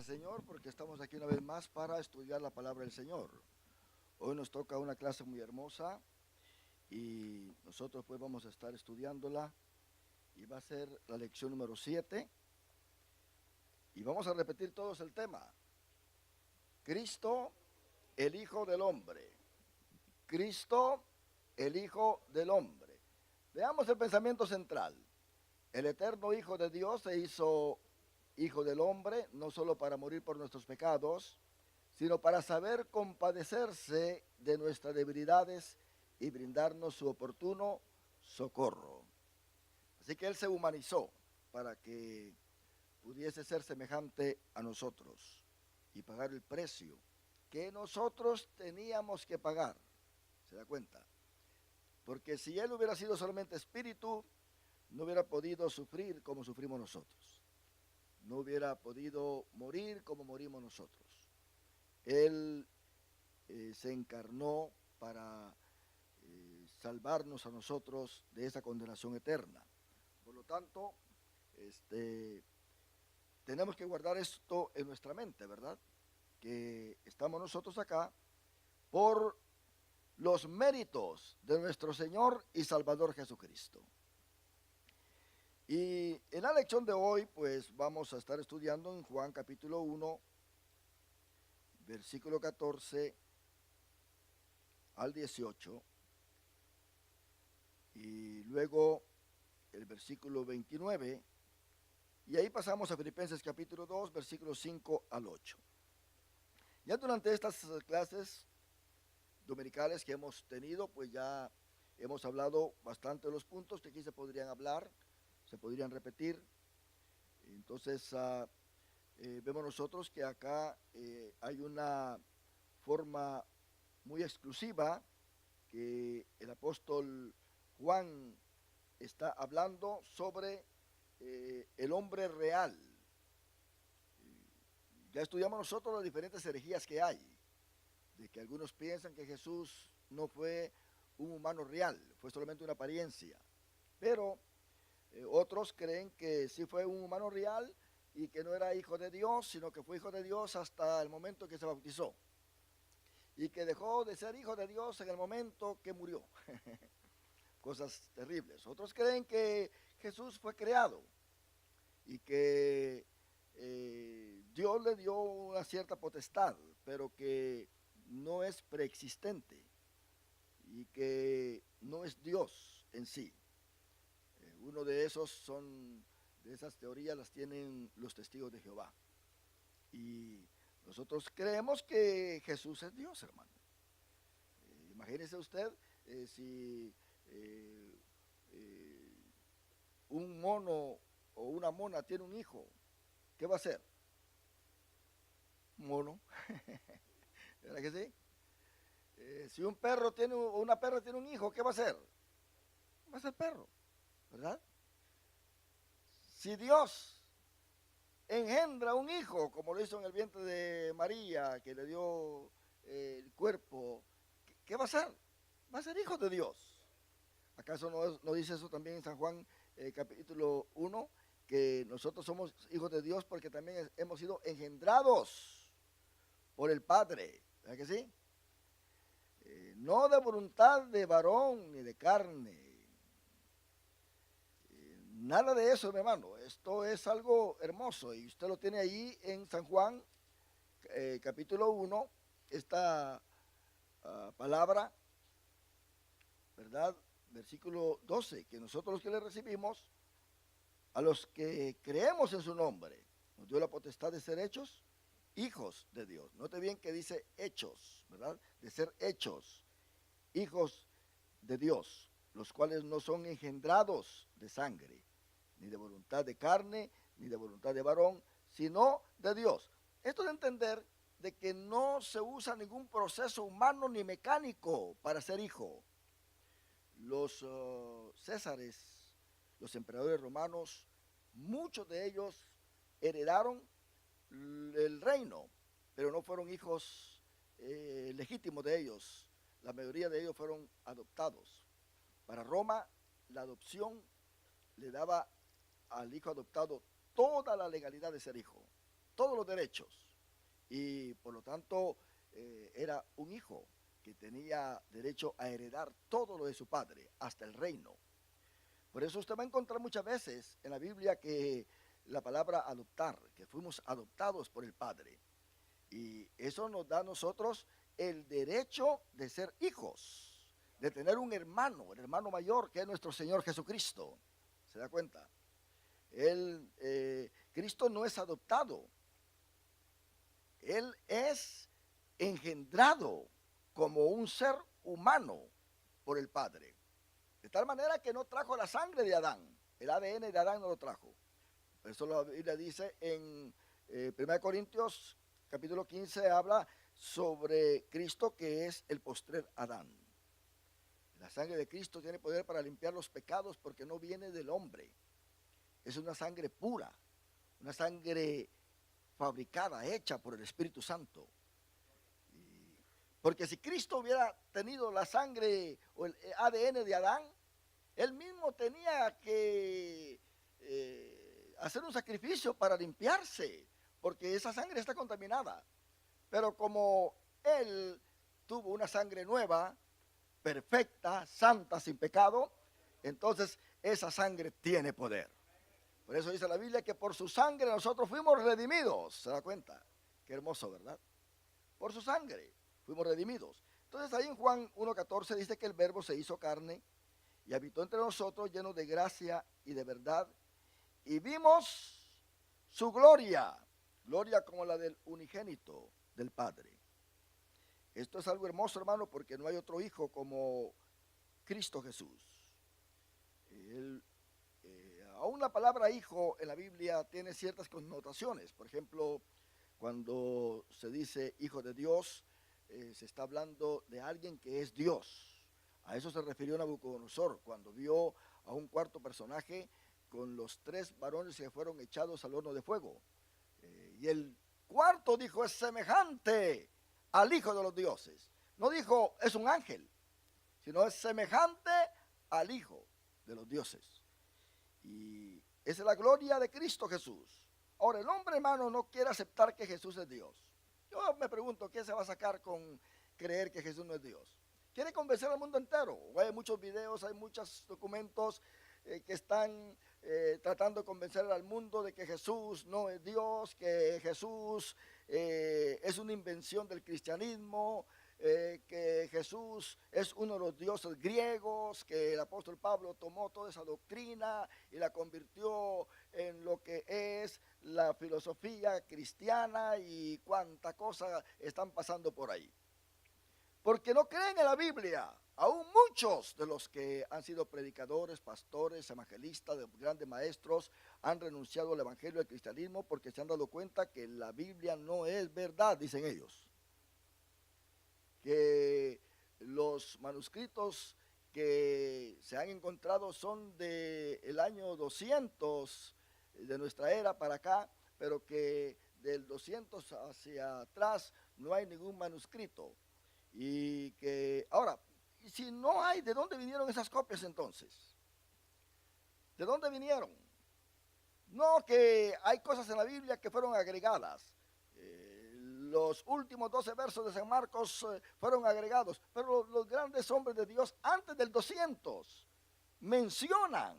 al Señor porque estamos aquí una vez más para estudiar la palabra del Señor. Hoy nos toca una clase muy hermosa y nosotros pues vamos a estar estudiándola y va a ser la lección número 7 y vamos a repetir todos el tema. Cristo, el Hijo del Hombre. Cristo, el Hijo del Hombre. Veamos el pensamiento central. El eterno Hijo de Dios se hizo Hijo del Hombre, no solo para morir por nuestros pecados, sino para saber compadecerse de nuestras debilidades y brindarnos su oportuno socorro. Así que Él se humanizó para que pudiese ser semejante a nosotros y pagar el precio que nosotros teníamos que pagar. ¿Se da cuenta? Porque si Él hubiera sido solamente espíritu, no hubiera podido sufrir como sufrimos nosotros. No hubiera podido morir como morimos nosotros. Él se encarnó para salvarnos a nosotros de esa condenación eterna. Por lo tanto, tenemos que guardar esto en nuestra mente, ¿verdad? Que estamos nosotros acá por los méritos de nuestro Señor y Salvador Jesucristo. Y en la lección de hoy, pues vamos a estar estudiando en Juan capítulo 1, versículo 14 al 18, y luego el versículo 29, y ahí pasamos a Filipenses capítulo 2, versículos 5 al 8. Ya durante estas clases dominicales que hemos tenido, pues ya hemos hablado bastante de los puntos que aquí se podrían hablar, se podrían repetir. Entonces, vemos nosotros que acá hay una forma muy exclusiva que el apóstol Juan está hablando sobre el hombre real. Ya estudiamos nosotros las diferentes herejías que hay, de que algunos piensan que Jesús no fue un humano real, fue solamente una apariencia, pero otros creen que sí fue un humano real y que no era hijo de Dios, sino que fue hijo de Dios hasta el momento que se bautizó y que dejó de ser hijo de Dios en el momento que murió. Cosas terribles. Otros creen que Jesús fue creado y que Dios le dio una cierta potestad, pero que no es preexistente y que no es Dios en sí. Uno de de esas teorías las tienen los testigos de Jehová. Y nosotros creemos que Jesús es Dios, hermano. Imagínese usted si un mono o una mona tiene un hijo, ¿qué va a hacer? Mono. ¿Verdad que sí? Si un perro tiene o una perra tiene un hijo, ¿qué va a hacer? Va a ser perro, ¿verdad? Si Dios engendra un hijo, como lo hizo en el vientre de María, que le dio el cuerpo, ¿qué va a ser? Va a ser hijo de Dios. ¿Acaso no dice eso también en San Juan capítulo 1? Que nosotros somos hijos de Dios porque también hemos sido engendrados por el Padre. ¿Verdad que sí? No de voluntad de varón ni de carne. Nada de eso, mi hermano. Esto es algo hermoso y usted lo tiene ahí en San Juan capítulo 1, esta palabra, ¿verdad? Versículo 12, que nosotros los que le recibimos, a los que creemos en su nombre, nos dio la potestad de ser hechos hijos de Dios. Note bien que dice hechos, ¿verdad? De ser hechos hijos de Dios, los cuales no son engendrados de sangre, ni de voluntad de carne, ni de voluntad de varón, sino de Dios. Esto de entender de que no se usa ningún proceso humano ni mecánico para ser hijo. Los césares, los emperadores romanos, muchos de ellos heredaron el reino, pero no fueron hijos legítimos de ellos. La mayoría de ellos fueron adoptados. Para Roma, la adopción le daba al hijo adoptado toda la legalidad de ser hijo, todos los derechos y por lo tanto era un hijo que tenía derecho a heredar todo lo de su padre, hasta el reino. Por eso usted va a encontrar muchas veces en la Biblia que la palabra adoptar, que fuimos adoptados por el Padre. Y eso nos da a nosotros el derecho de ser hijos, de tener un hermano, el hermano mayor que es nuestro Señor Jesucristo. ¿Se da cuenta? Cristo no es adoptado, Él es engendrado como un ser humano por el Padre. De tal manera que no trajo la sangre de Adán, el ADN de Adán no lo trajo. Por eso la Biblia dice en 1 Corintios capítulo 15, habla sobre Cristo que es el postrer Adán. La sangre de Cristo tiene poder para limpiar los pecados porque no viene del hombre. Es una sangre pura, una sangre fabricada, hecha por el Espíritu Santo. Porque si Cristo hubiera tenido la sangre o el ADN de Adán, él mismo tenía que hacer un sacrificio para limpiarse, porque esa sangre está contaminada. Pero como él tuvo una sangre nueva, perfecta, santa, sin pecado, entonces esa sangre tiene poder. Por eso dice la Biblia que por su sangre nosotros fuimos redimidos. ¿Se da cuenta? Qué hermoso, ¿verdad? Por su sangre fuimos redimidos. Entonces ahí en Juan 1:14 dice que el verbo se hizo carne y habitó entre nosotros lleno de gracia y de verdad. Y vimos su gloria, gloria como la del unigénito del Padre. Esto es algo hermoso, hermano, porque no hay otro hijo como Cristo Jesús. Aún la palabra hijo en la Biblia tiene ciertas connotaciones. Por ejemplo, cuando se dice hijo de Dios, se está hablando de alguien que es Dios. A eso se refirió Nabucodonosor cuando vio a un cuarto personaje con los 3 varones que fueron echados al horno de fuego. Y el cuarto dijo, es semejante al hijo de los dioses. No dijo, es un ángel, sino es semejante al hijo de los dioses. Y esa es la gloria de Cristo Jesús. Ahora, el hombre, hermano, no quiere aceptar que Jesús es Dios. Yo me pregunto, ¿qué se va a sacar con creer que Jesús no es Dios? Quiere convencer al mundo entero. Hay muchos videos, hay muchos documentos que están tratando de convencer al mundo de que Jesús no es Dios, que Jesús es una invención del cristianismo, que Jesús es uno de los dioses griegos, que el apóstol Pablo tomó toda esa doctrina y la convirtió en lo que es la filosofía cristiana y cuánta cosa están pasando por ahí. Porque no creen en la Biblia. Aún muchos de los que han sido predicadores, pastores, evangelistas, grandes maestros, han renunciado al evangelio del cristianismo porque se han dado cuenta que la Biblia no es verdad, dicen ellos. Que los manuscritos que se han encontrado son del año 200 de nuestra era para acá, pero que del 200 hacia atrás no hay ningún manuscrito. Y que, ahora, si no hay, ¿de dónde vinieron esas copias entonces? ¿De dónde vinieron? No, que hay cosas en la Biblia que fueron agregadas. Los últimos 12 versos de San Marcos fueron agregados, pero los grandes hombres de Dios antes del 200 mencionan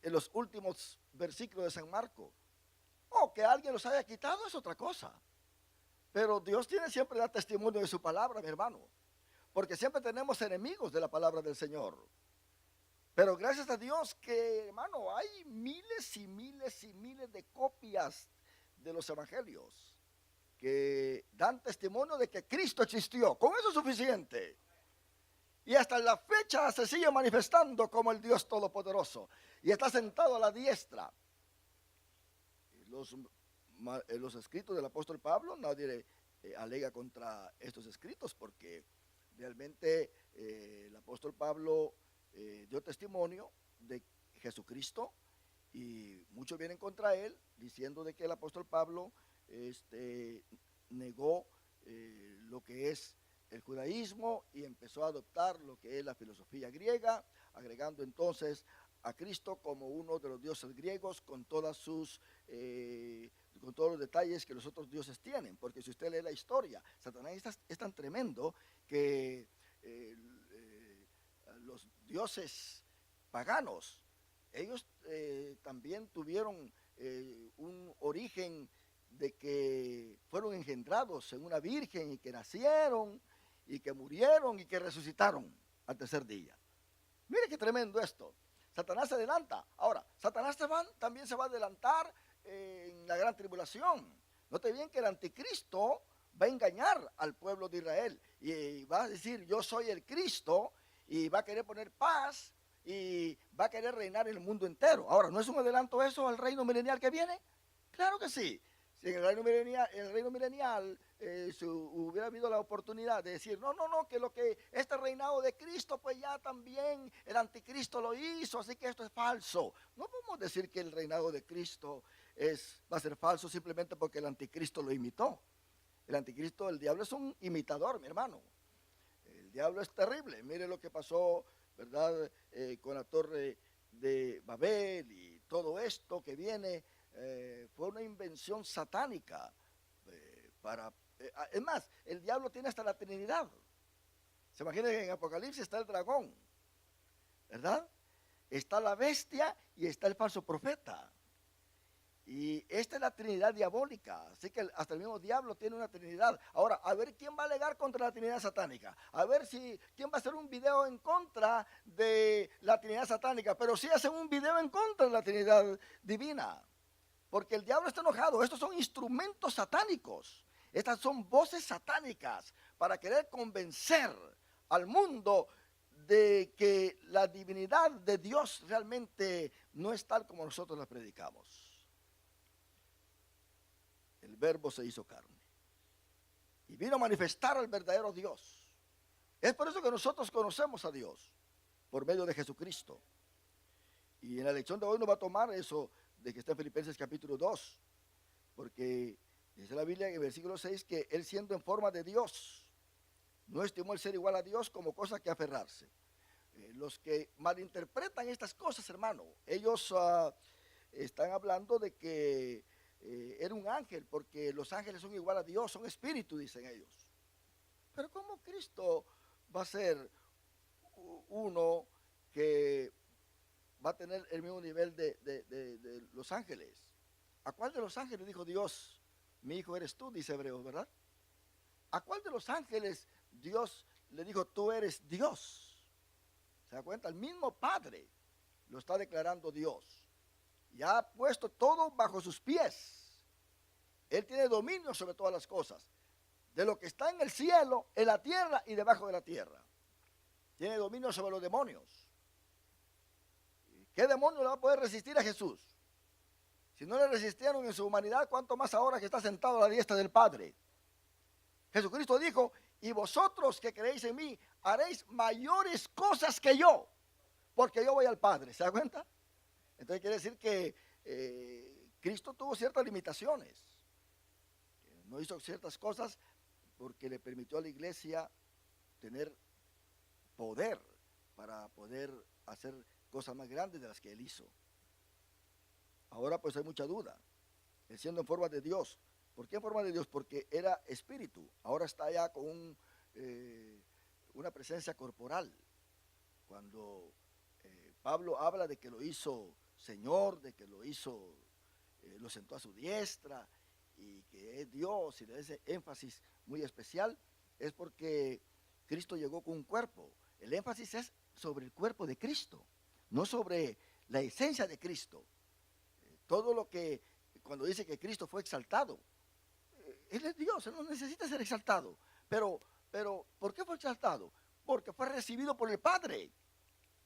en los últimos versículos de San Marcos. O que alguien los haya quitado es otra cosa. Pero Dios tiene siempre da testimonio de su palabra, mi hermano. Porque siempre tenemos enemigos de la palabra del Señor. Pero gracias a Dios que, hermano, hay miles y miles y miles de copias de los evangelios que dan testimonio de que Cristo existió. Con eso es suficiente. Y hasta la fecha se sigue manifestando como el Dios Todopoderoso. Y está sentado a la diestra. Los escritos del apóstol Pablo, nadie alega contra estos escritos porque realmente el apóstol Pablo dio testimonio de Jesucristo y muchos vienen contra él diciendo de que el apóstol Pablo negó lo que es el judaísmo y empezó a adoptar lo que es la filosofía griega, agregando entonces a Cristo como uno de los dioses griegos con todas sus con todos los detalles que los otros dioses tienen, porque si usted lee la historia, Satanás es tan tremendo que los dioses paganos, ellos también tuvieron un origen de que fueron engendrados en una virgen y que nacieron y que murieron y que resucitaron al tercer día. Mire qué tremendo esto. Satanás se adelanta. Ahora, Satanás también se va a adelantar en la gran tribulación. Note bien que el anticristo va a engañar al pueblo de Israel y va a decir: yo soy el Cristo, y va a querer poner paz y va a querer reinar en el mundo entero. Ahora, ¿no es un adelanto eso al reino milenial que viene? Claro que sí. Si en el reino milenial si hubiera habido la oportunidad de decir: no, que lo que este reinado de Cristo, pues ya también el anticristo lo hizo, así que esto es falso. No podemos decir que el reinado de Cristo va a ser falso simplemente porque el anticristo lo imitó. El anticristo, el diablo es un imitador, mi hermano. El diablo es terrible. Mire lo que pasó, ¿verdad? Con la torre de Babel y todo esto que viene. Fue una invención satánica es más, el diablo tiene hasta la Trinidad. Se imagina que en Apocalipsis está el dragón, ¿verdad? Está la bestia y está el falso profeta. Y esta es la Trinidad diabólica. Así que hasta el mismo diablo tiene una Trinidad. Ahora, a ver quién va a alegar contra la Trinidad satánica. A ver quién va a hacer un video en contra de la Trinidad satánica. Pero sí hacen un video en contra de la Trinidad divina. Porque el diablo está enojado. Estos son instrumentos satánicos. Estas son voces satánicas para querer convencer al mundo de que la divinidad de Dios realmente no es tal como nosotros la predicamos. El Verbo se hizo carne y vino a manifestar al verdadero Dios. Es por eso que nosotros conocemos a Dios, por medio de Jesucristo. Y en la lección de hoy nos va a tomar eso de que está en Filipenses capítulo 2, porque dice la Biblia en el versículo 6 que él, siendo en forma de Dios, no estimó el ser igual a Dios como cosa que aferrarse. Los que malinterpretan estas cosas, hermano, ellos están hablando de que era un ángel, porque los ángeles son igual a Dios, son espíritu, dicen ellos. Pero ¿cómo Cristo va a ser uno que va a tener el mismo nivel de los ángeles? ¿A cuál de los ángeles dijo Dios: mi hijo eres tú? Dice Hebreos, ¿verdad? ¿A cuál de los ángeles Dios le dijo: tú eres Dios? ¿Se da cuenta? El mismo Padre lo está declarando Dios. Y ha puesto todo bajo sus pies. Él tiene dominio sobre todas las cosas, de lo que está en el cielo, en la tierra y debajo de la tierra. Tiene dominio sobre los demonios. ¿Qué demonio le va a poder resistir a Jesús? Si no le resistieron en su humanidad, ¿cuánto más ahora que está sentado a la diestra del Padre? Jesucristo dijo: y vosotros que creéis en mí, haréis mayores cosas que yo, porque yo voy al Padre. ¿Se da cuenta? Entonces quiere decir que Cristo tuvo ciertas limitaciones. No hizo ciertas cosas porque le permitió a la iglesia tener poder para poder hacer cosas más grandes de las que él hizo. Ahora pues hay mucha duda. Él, siendo en forma de Dios. ¿Por qué en forma de Dios? Porque era espíritu. Ahora está ya con una presencia corporal. Cuando Pablo habla de que lo hizo Señor, de que lo hizo, lo sentó a su diestra y que es Dios, y le da ese énfasis muy especial, es porque Cristo llegó con un cuerpo. El énfasis es sobre el cuerpo de Cristo, no sobre la esencia de Cristo. Todo lo que, cuando dice que Cristo fue exaltado, Él es Dios, Él no necesita ser exaltado. Pero, ¿por qué fue exaltado? Porque fue recibido por el Padre.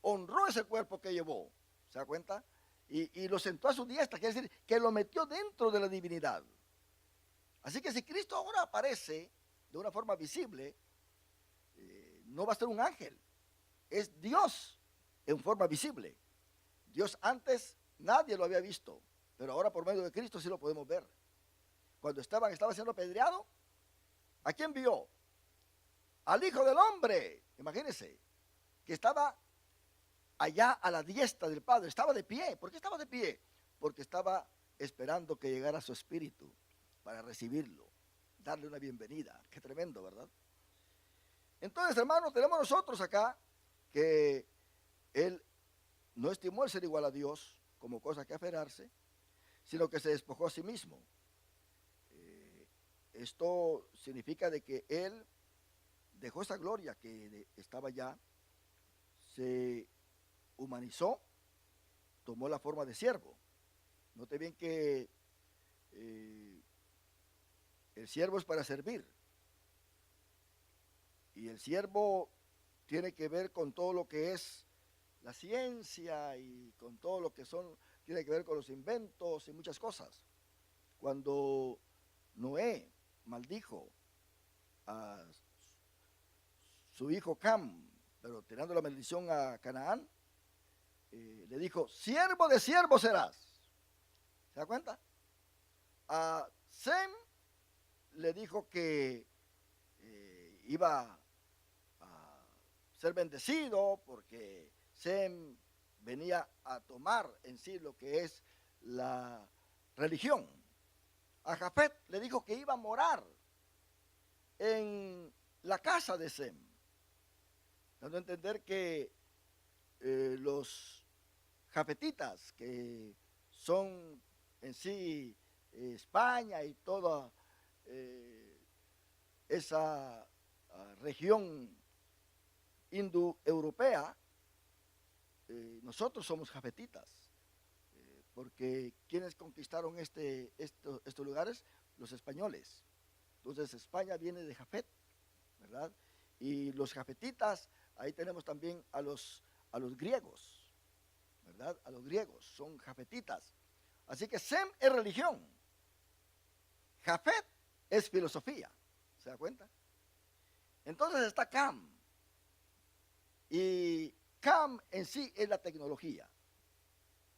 Honró ese cuerpo que llevó. ¿Se da cuenta? Y lo sentó a su diestra, quiere decir que lo metió dentro de la divinidad. Así que si Cristo ahora aparece de una forma visible, no va a ser un ángel, es Dios en forma visible. Dios antes nadie lo había visto, pero ahora por medio de Cristo sí lo podemos ver. Cuando estaba siendo apedreado, ¿a quién vio? Al Hijo del Hombre. Imagínense, que estaba allá a la diestra del Padre, estaba de pie. ¿Por qué estaba de pie? Porque estaba esperando que llegara su espíritu para recibirlo, darle una bienvenida. Qué tremendo, ¿verdad? Entonces, hermanos, tenemos nosotros acá que él no estimó el ser igual a Dios como cosa que aferrarse, sino que se despojó a sí mismo. Esto significa de que él dejó esa gloria que estaba ya, se humanizó, tomó la forma de siervo. Note bien que el siervo es para servir. Y el siervo tiene que ver con todo lo que es la ciencia y con todo lo que tiene que ver con los inventos y muchas cosas. Cuando Noé maldijo a su hijo Cam, pero tirando la maldición a Canaán, le dijo, siervo de siervo serás. ¿Se da cuenta? A Sem le dijo que iba a ser bendecido porque Sem venía a tomar en sí lo que es la religión. A Jafet le dijo que iba a morar en la casa de Sem, dando a entender que los jafetitas, que son en sí España y toda esa región indoeuropea, nosotros somos jafetitas, porque quienes conquistaron estos lugares, los españoles. Entonces España viene de Jafet, ¿verdad? Y los jafetitas, ahí tenemos también a los griegos, ¿verdad? A los griegos, son jafetitas. Así que Sem es religión, Jafet es filosofía, ¿se da cuenta? Entonces está Cam, y Cam en sí es la tecnología,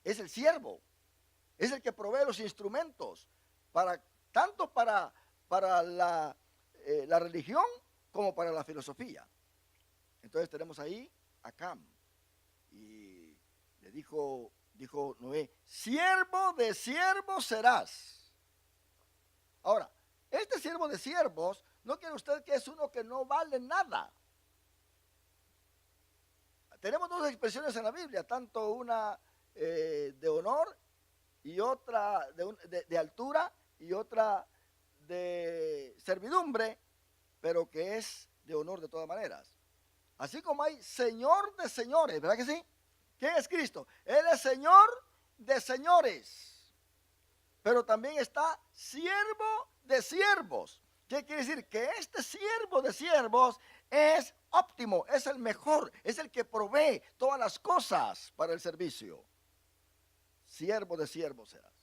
es el siervo, es el que provee los instrumentos, tanto para la religión como para la filosofía. Entonces tenemos ahí a Cam, y le dijo Noé, siervo de siervos serás. Ahora, este siervo de siervos, ¿no quiere usted que es uno que no vale nada? Tenemos dos expresiones en la Biblia, tanto una de honor y otra de altura y otra de servidumbre, pero que es de honor de todas maneras. Así como hay Señor de señores, ¿verdad que sí? ¿Quién es Cristo? Él es Señor de señores, pero también está siervo de siervos. ¿Qué quiere decir? Que este siervo de siervos es óptimo, es el mejor, es el que provee todas las cosas para el servicio. Siervo de siervos serás.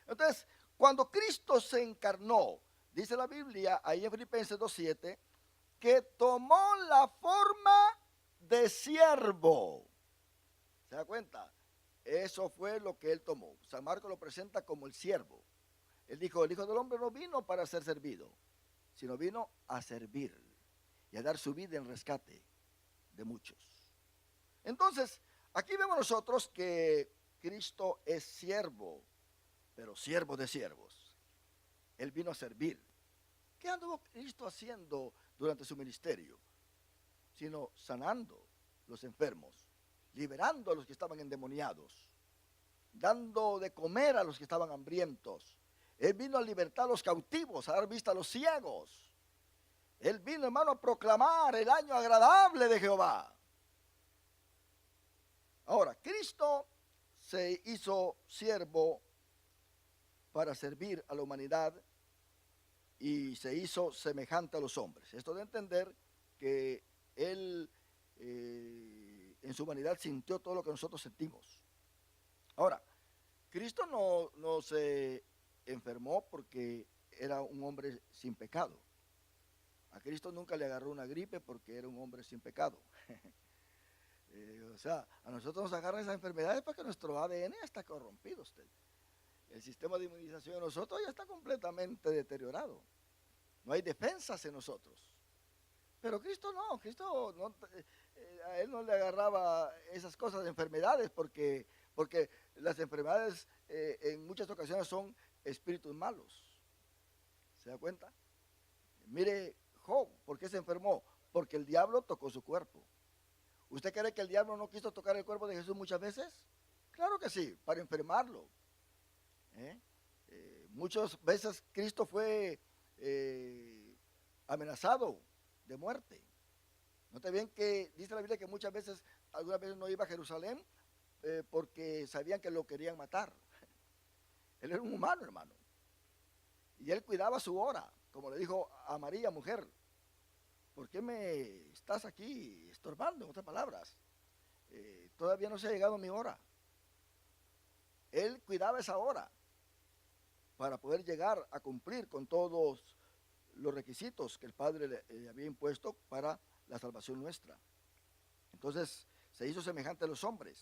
Entonces, cuando Cristo se encarnó, dice la Biblia ahí en Filipenses 2:7, que tomó la forma de siervo. ¿Se da cuenta? Eso fue lo que él tomó. San Marcos lo presenta como el siervo. Él dijo, el Hijo del Hombre no vino para ser servido, sino vino a servir y a dar su vida en rescate de muchos. Entonces, aquí vemos nosotros que Cristo es siervo, pero siervo de siervos. Él vino a servir. ¿Qué anduvo Cristo haciendo durante su ministerio? Sino sanando los enfermos, liberando a los que estaban endemoniados, dando de comer a los que estaban hambrientos. Él vino a libertar a los cautivos, a dar vista a los ciegos. Él vino, hermano, a proclamar el año agradable de Jehová. Ahora, Cristo se hizo siervo para servir a la humanidad y se hizo semejante a los hombres. Esto de entender que Él en su humanidad sintió todo lo que nosotros sentimos. Ahora, Cristo no se enfermó porque era un hombre sin pecado. A Cristo nunca le agarró una gripe porque era un hombre sin pecado. O sea, a nosotros nos agarran esas enfermedades porque nuestro ADN ya está corrompido usted. El sistema de inmunización de nosotros ya está completamente deteriorado. No hay defensas en nosotros. Pero Cristo no, a él no le agarraba esas cosas de enfermedades porque las enfermedades en muchas ocasiones son espíritus malos. ¿Se da cuenta? Mire Job, ¿por qué se enfermó? Porque el diablo tocó su cuerpo. ¿Usted cree que el diablo no quiso tocar el cuerpo de Jesús muchas veces? Claro que sí, para enfermarlo. Muchas veces Cristo fue amenazado de muerte. Note bien que dice la Biblia que muchas veces, algunas veces no iba a Jerusalén porque sabían que lo querían matar. Él era un humano, hermano. Y él cuidaba su hora, como le dijo a María, mujer, ¿por qué me estás aquí estorbando? En otras palabras, todavía no se ha llegado mi hora. Él cuidaba esa hora para poder llegar a cumplir con todos los requisitos que el Padre le había impuesto para la salvación nuestra. Entonces se hizo semejante a los hombres.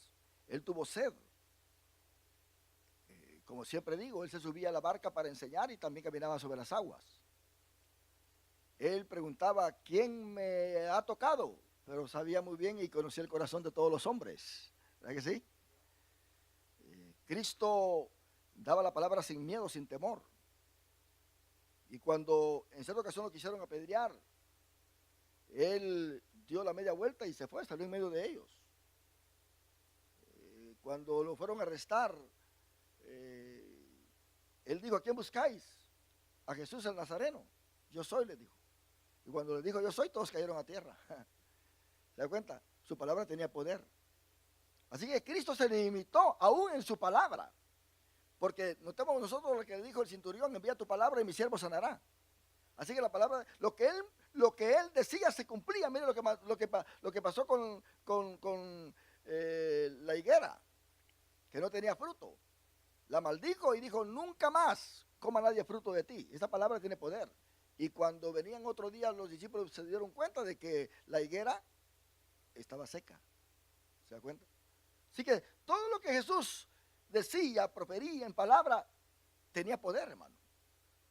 Él tuvo sed. Como siempre digo, él se subía a la barca para enseñar y también caminaba sobre las aguas. Él preguntaba, ¿quién me ha tocado? Pero sabía muy bien y conocía el corazón de todos los hombres. ¿Verdad que sí? Cristo daba la palabra sin miedo, sin temor. Y cuando en cierta ocasión lo quisieron apedrear, él dio la media vuelta y se fue, salió en medio de ellos. Cuando lo fueron a arrestar, él dijo, ¿a quién buscáis? A Jesús el Nazareno. Yo soy, le dijo. Y cuando le dijo yo soy, todos cayeron a tierra. ¿Se da cuenta? Su palabra tenía poder. Así que Cristo se limitó aún en su palabra. Porque notemos nosotros lo que le dijo el centurión, envía tu palabra y mi siervo sanará. Así que la palabra, lo que él decía se cumplía. Mire lo que pasó con la higuera, que no tenía fruto. La maldijo y dijo, nunca más coma nadie fruto de ti. Esa palabra tiene poder. Y cuando venían otro día, los discípulos se dieron cuenta de que la higuera estaba seca. ¿Se da cuenta? Así que todo lo que Jesús decía, profería en palabra, tenía poder, hermano.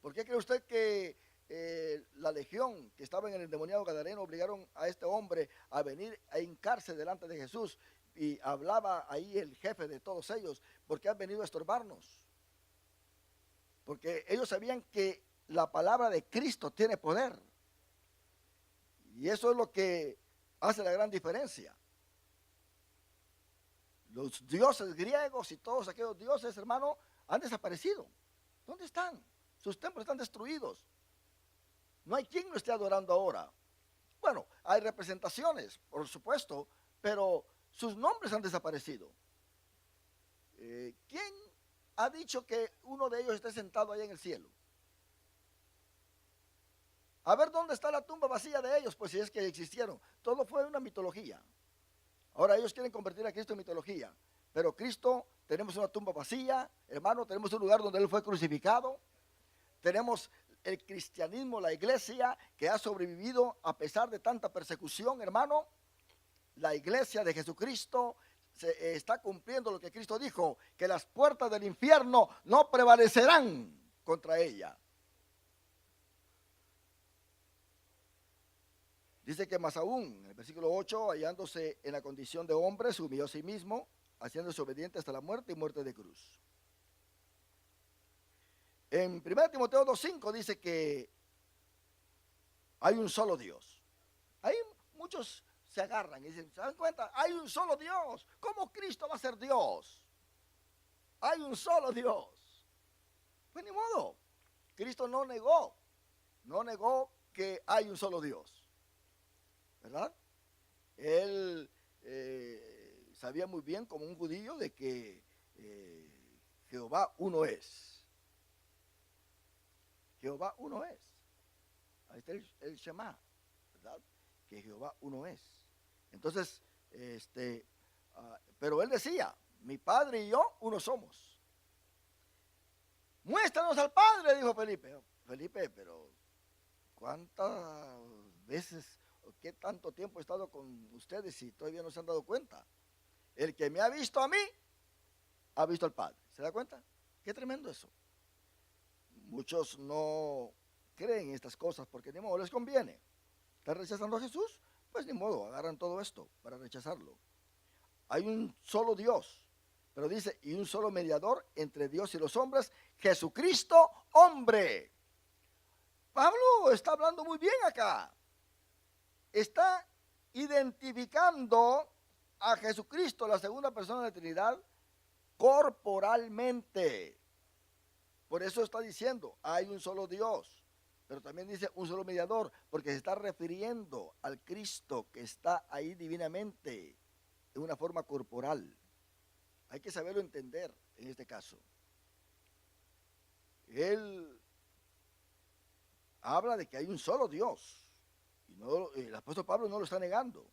¿Por qué cree usted que la legión que estaba en el endemoniado gadareno obligaron a este hombre a venir a hincarse delante de Jesús? Y hablaba ahí el jefe de todos ellos, ¿por qué han venido a estorbarnos? Porque ellos sabían que la palabra de Cristo tiene poder. Y eso es lo que hace la gran diferencia. Los dioses griegos y todos aquellos dioses, hermano, han desaparecido. ¿Dónde están? Sus templos están destruidos. No hay quien lo esté adorando ahora. Bueno, hay representaciones, por supuesto, pero sus nombres han desaparecido. ¿Quién ha dicho que uno de ellos esté sentado allá en el cielo? A ver dónde está la tumba vacía de ellos, pues si es que existieron. Todo fue una mitología. Ahora ellos quieren convertir a Cristo en mitología. Pero Cristo, tenemos una tumba vacía, hermano, tenemos un lugar donde Él fue crucificado. Tenemos el cristianismo, la iglesia, que ha sobrevivido a pesar de tanta persecución, hermano. La iglesia de Jesucristo está cumpliendo lo que Cristo dijo, que las puertas del infierno no prevalecerán contra ella. Dice que más aún, en el versículo 8, hallándose en la condición de hombre, se humilló a sí mismo, haciéndose obediente hasta la muerte y muerte de cruz. En 1 Timoteo 2:5 dice que hay un solo Dios. Ahí muchos se agarran y dicen, ¿se dan cuenta? Hay un solo Dios. ¿Cómo Cristo va a ser Dios? Hay un solo Dios. Pues ni modo. Cristo no negó que hay un solo Dios. ¿Verdad? Él sabía muy bien como un judío de que Jehová uno es. Jehová uno es. Ahí está el Shema, ¿verdad? Que Jehová uno es. Entonces, pero él decía, mi padre y yo uno somos. Muéstranos al Padre, dijo Felipe. Felipe, pero ¿cuántas veces o qué tanto tiempo he estado con ustedes y todavía no se han dado cuenta? El que me ha visto a mí, ha visto al Padre. ¿Se da cuenta? Qué tremendo eso. Muchos no creen estas cosas porque ni modo les conviene. ¿Están rechazando a Jesús? Pues ni modo, agarran todo esto para rechazarlo. Hay un solo Dios, Pero dice, y un solo mediador entre Dios y los hombres, Jesucristo, hombre. Pablo está hablando muy bien acá. Está identificando a Jesucristo, la segunda persona de la Trinidad, corporalmente. Por eso está diciendo, hay un solo Dios, pero también dice un solo mediador, porque se está refiriendo al Cristo que está ahí divinamente, en una forma corporal. Hay que saberlo entender en este caso. Él habla de que hay un solo Dios, y no, el apóstol Pablo no lo está negando,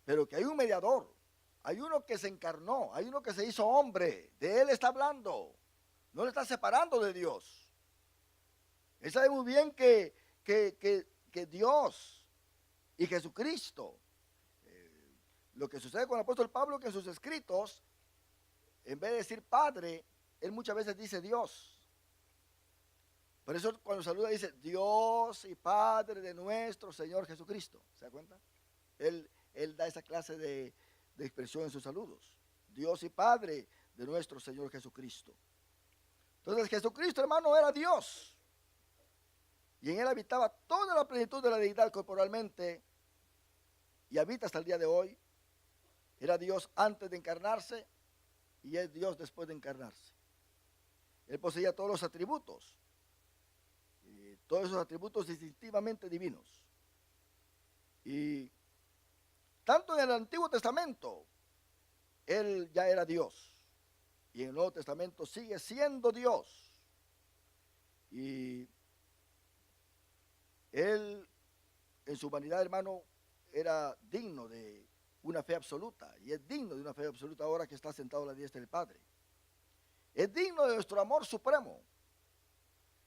pero que hay un mediador, hay uno que se encarnó, hay uno que se hizo hombre, de él está hablando, no le está separando de Dios. Él sabe muy bien que Dios y Jesucristo, lo que sucede con el apóstol Pablo, que en sus escritos, en vez de decir Padre, él muchas veces dice Dios. Por eso cuando saluda dice Dios y Padre de nuestro Señor Jesucristo. ¿Se da cuenta? Él da esa clase de expresión en sus saludos. Dios y Padre de nuestro Señor Jesucristo. Entonces Jesucristo, hermano, era Dios. Y en él habitaba toda la plenitud de la deidad corporalmente. Y habita hasta el día de hoy. Era Dios antes de encarnarse y es Dios después de encarnarse. Él poseía todos los atributos. Todos esos atributos distintivamente divinos. Y tanto en el Antiguo Testamento, él ya era Dios. Y en el Nuevo Testamento sigue siendo Dios. Y él, en su humanidad, hermano, era digno de una fe absoluta. Y es digno de una fe absoluta ahora que está sentado a la diestra del Padre. Es digno de nuestro amor supremo.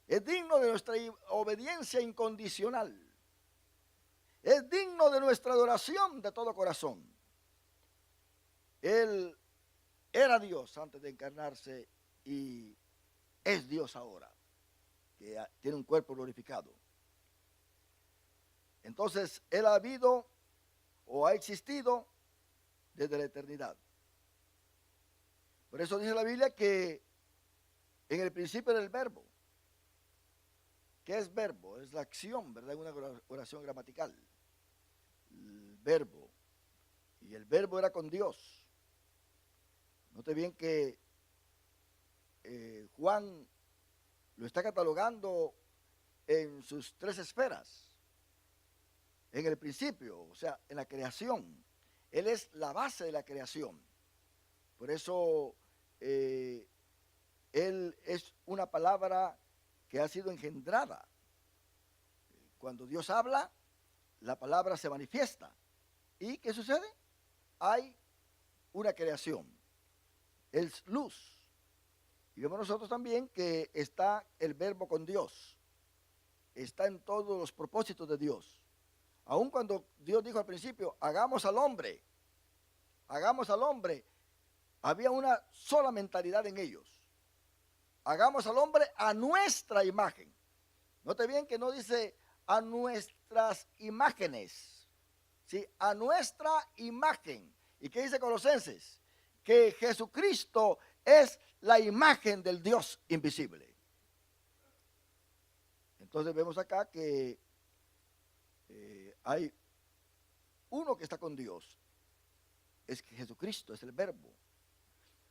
Es digno de nuestra obediencia incondicional. Es digno de nuestra adoración de todo corazón. Él era Dios antes de encarnarse y es Dios ahora, que tiene un cuerpo glorificado. Entonces, Él ha habido o ha existido desde la eternidad. Por eso dice la Biblia que en el principio era el verbo. ¿Qué es verbo? Es la acción, ¿verdad? En una oración gramatical. El verbo. Y el verbo era con Dios. Note bien que Juan lo está catalogando en sus tres esferas. En el principio, o sea, en la creación. Él es la base de la creación. Por eso Él es una palabra que ha sido engendrada. Cuando Dios habla, la palabra se manifiesta. ¿Y qué sucede? Hay una creación. Es luz. Y vemos nosotros también que está el verbo con Dios. Está en todos los propósitos de Dios. Aun cuando Dios dijo al principio, hagamos al hombre, había una sola mentalidad en ellos. Hagamos al hombre a nuestra imagen. Note bien que no dice a nuestras imágenes, ¿sí? A nuestra imagen. ¿Y qué dice Colosenses? Que Jesucristo es la imagen del Dios invisible. Entonces vemos acá que hay uno que está con Dios. Es que Jesucristo es el verbo.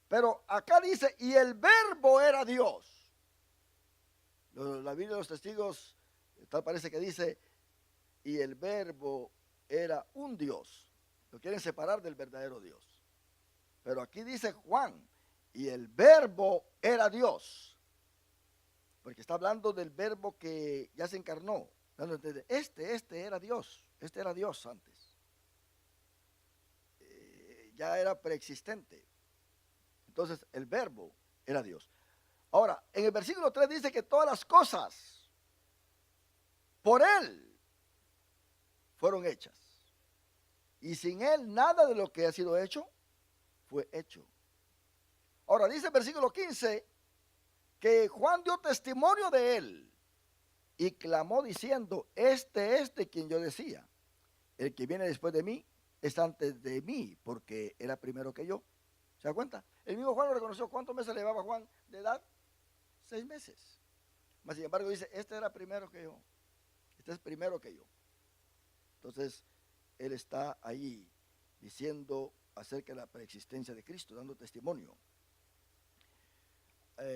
Pero acá dice, y el verbo era Dios. La Biblia de los testigos, tal parece que dice, y el verbo era un Dios. Lo quieren separar del verdadero Dios. Pero aquí dice Juan, y el verbo era Dios. Porque está hablando del verbo que ya se encarnó. Este era Dios. Este era Dios antes. Ya era preexistente. Entonces el verbo era Dios. Ahora, en el versículo 3 dice que todas las cosas por Él fueron hechas. Y sin Él nada de lo que ha sido hecho fue hecho. Ahora dice el versículo 15 que Juan dio testimonio de Él y clamó diciendo, este es de quien yo decía, el que viene después de mí es antes de mí porque era primero que yo. ¿Se da cuenta? El mismo Juan lo reconoció. ¿Cuántos meses le llevaba Juan de edad? 6 meses. Mas sin embargo dice, este era primero que yo. Este es primero que yo. Entonces, él está ahí diciendo acerca de la preexistencia de Cristo, dando testimonio.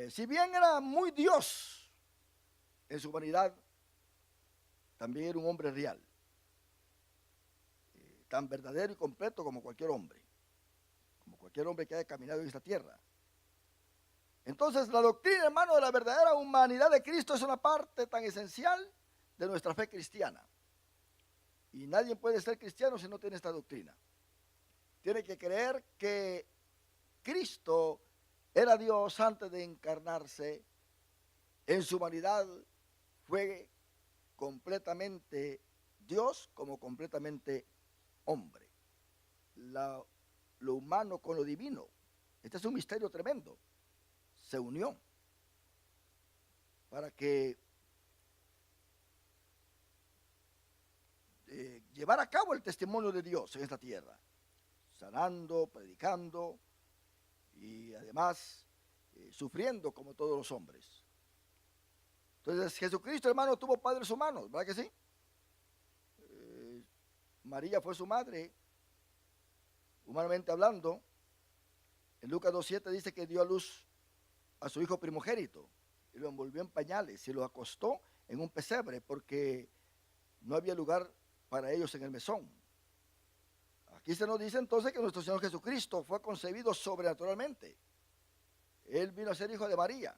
Si bien era muy Dios en su humanidad, también era un hombre real, tan verdadero y completo como cualquier hombre que haya caminado en esta tierra. Entonces, la doctrina, hermano, de la verdadera humanidad de Cristo es una parte tan esencial de nuestra fe cristiana. Y nadie puede ser cristiano si no tiene esta doctrina. Tiene que creer que Cristo era Dios antes de encarnarse. En su humanidad fue completamente Dios como completamente hombre. Lo humano con lo divino. Este es un misterio tremendo. Se unió para que llevar a cabo el testimonio de Dios en esta tierra, sanando, predicando y además sufriendo como todos los hombres. Entonces Jesucristo, hermano, tuvo padres humanos, ¿verdad que sí? María fue su madre, humanamente hablando. En Lucas 2:7 dice que dio a luz a su hijo primogénito y lo envolvió en pañales y lo acostó en un pesebre porque no había lugar para ellos en el mesón. Aquí se nos dice entonces que nuestro Señor Jesucristo fue concebido sobrenaturalmente. Él vino a ser hijo de María.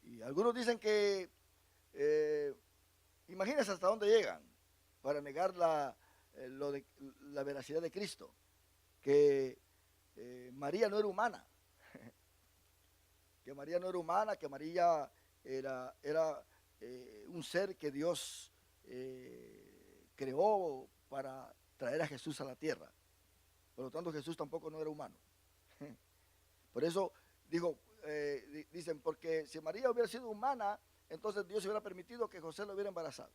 Y algunos dicen que, imagínense hasta dónde llegan para negar la veracidad de Cristo, que María no era humana, que María no era humana, que María era un ser que Dios creó para traer a Jesús a la tierra. Por lo tanto, Jesús tampoco no era humano. Por eso dicen, porque si María hubiera sido humana, entonces Dios hubiera permitido que José lo hubiera embarazado.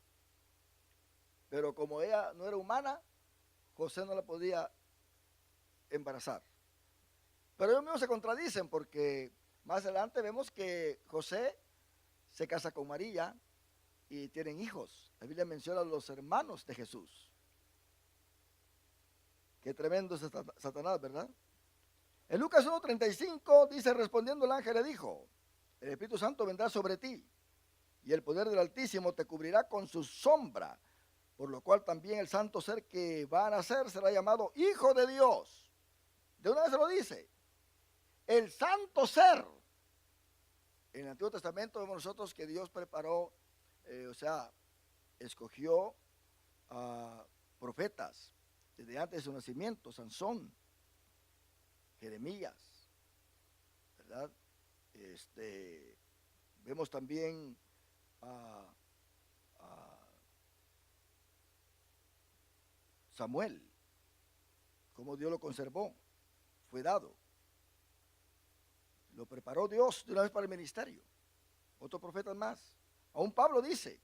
Pero como ella no era humana, José no la podía embarazar. Pero ellos mismos se contradicen porque más adelante vemos que José se casa con María y tienen hijos. La Biblia menciona a los hermanos de Jesús. Qué tremendo es Satanás, ¿verdad? En Lucas 1:35 dice, respondiendo el ángel le dijo, el Espíritu Santo vendrá sobre ti y el poder del Altísimo te cubrirá con su sombra, por lo cual también el santo ser que va a nacer será llamado Hijo de Dios. De una vez se lo dice, el santo ser. En el Antiguo Testamento vemos nosotros que Dios preparó, escogió a profetas desde antes de su nacimiento, Sansón, Jeremías, ¿verdad? Vemos también a Samuel, cómo Dios lo conservó, fue dado. Lo preparó Dios de una vez para el ministerio. Otros profetas más. Aún Pablo dice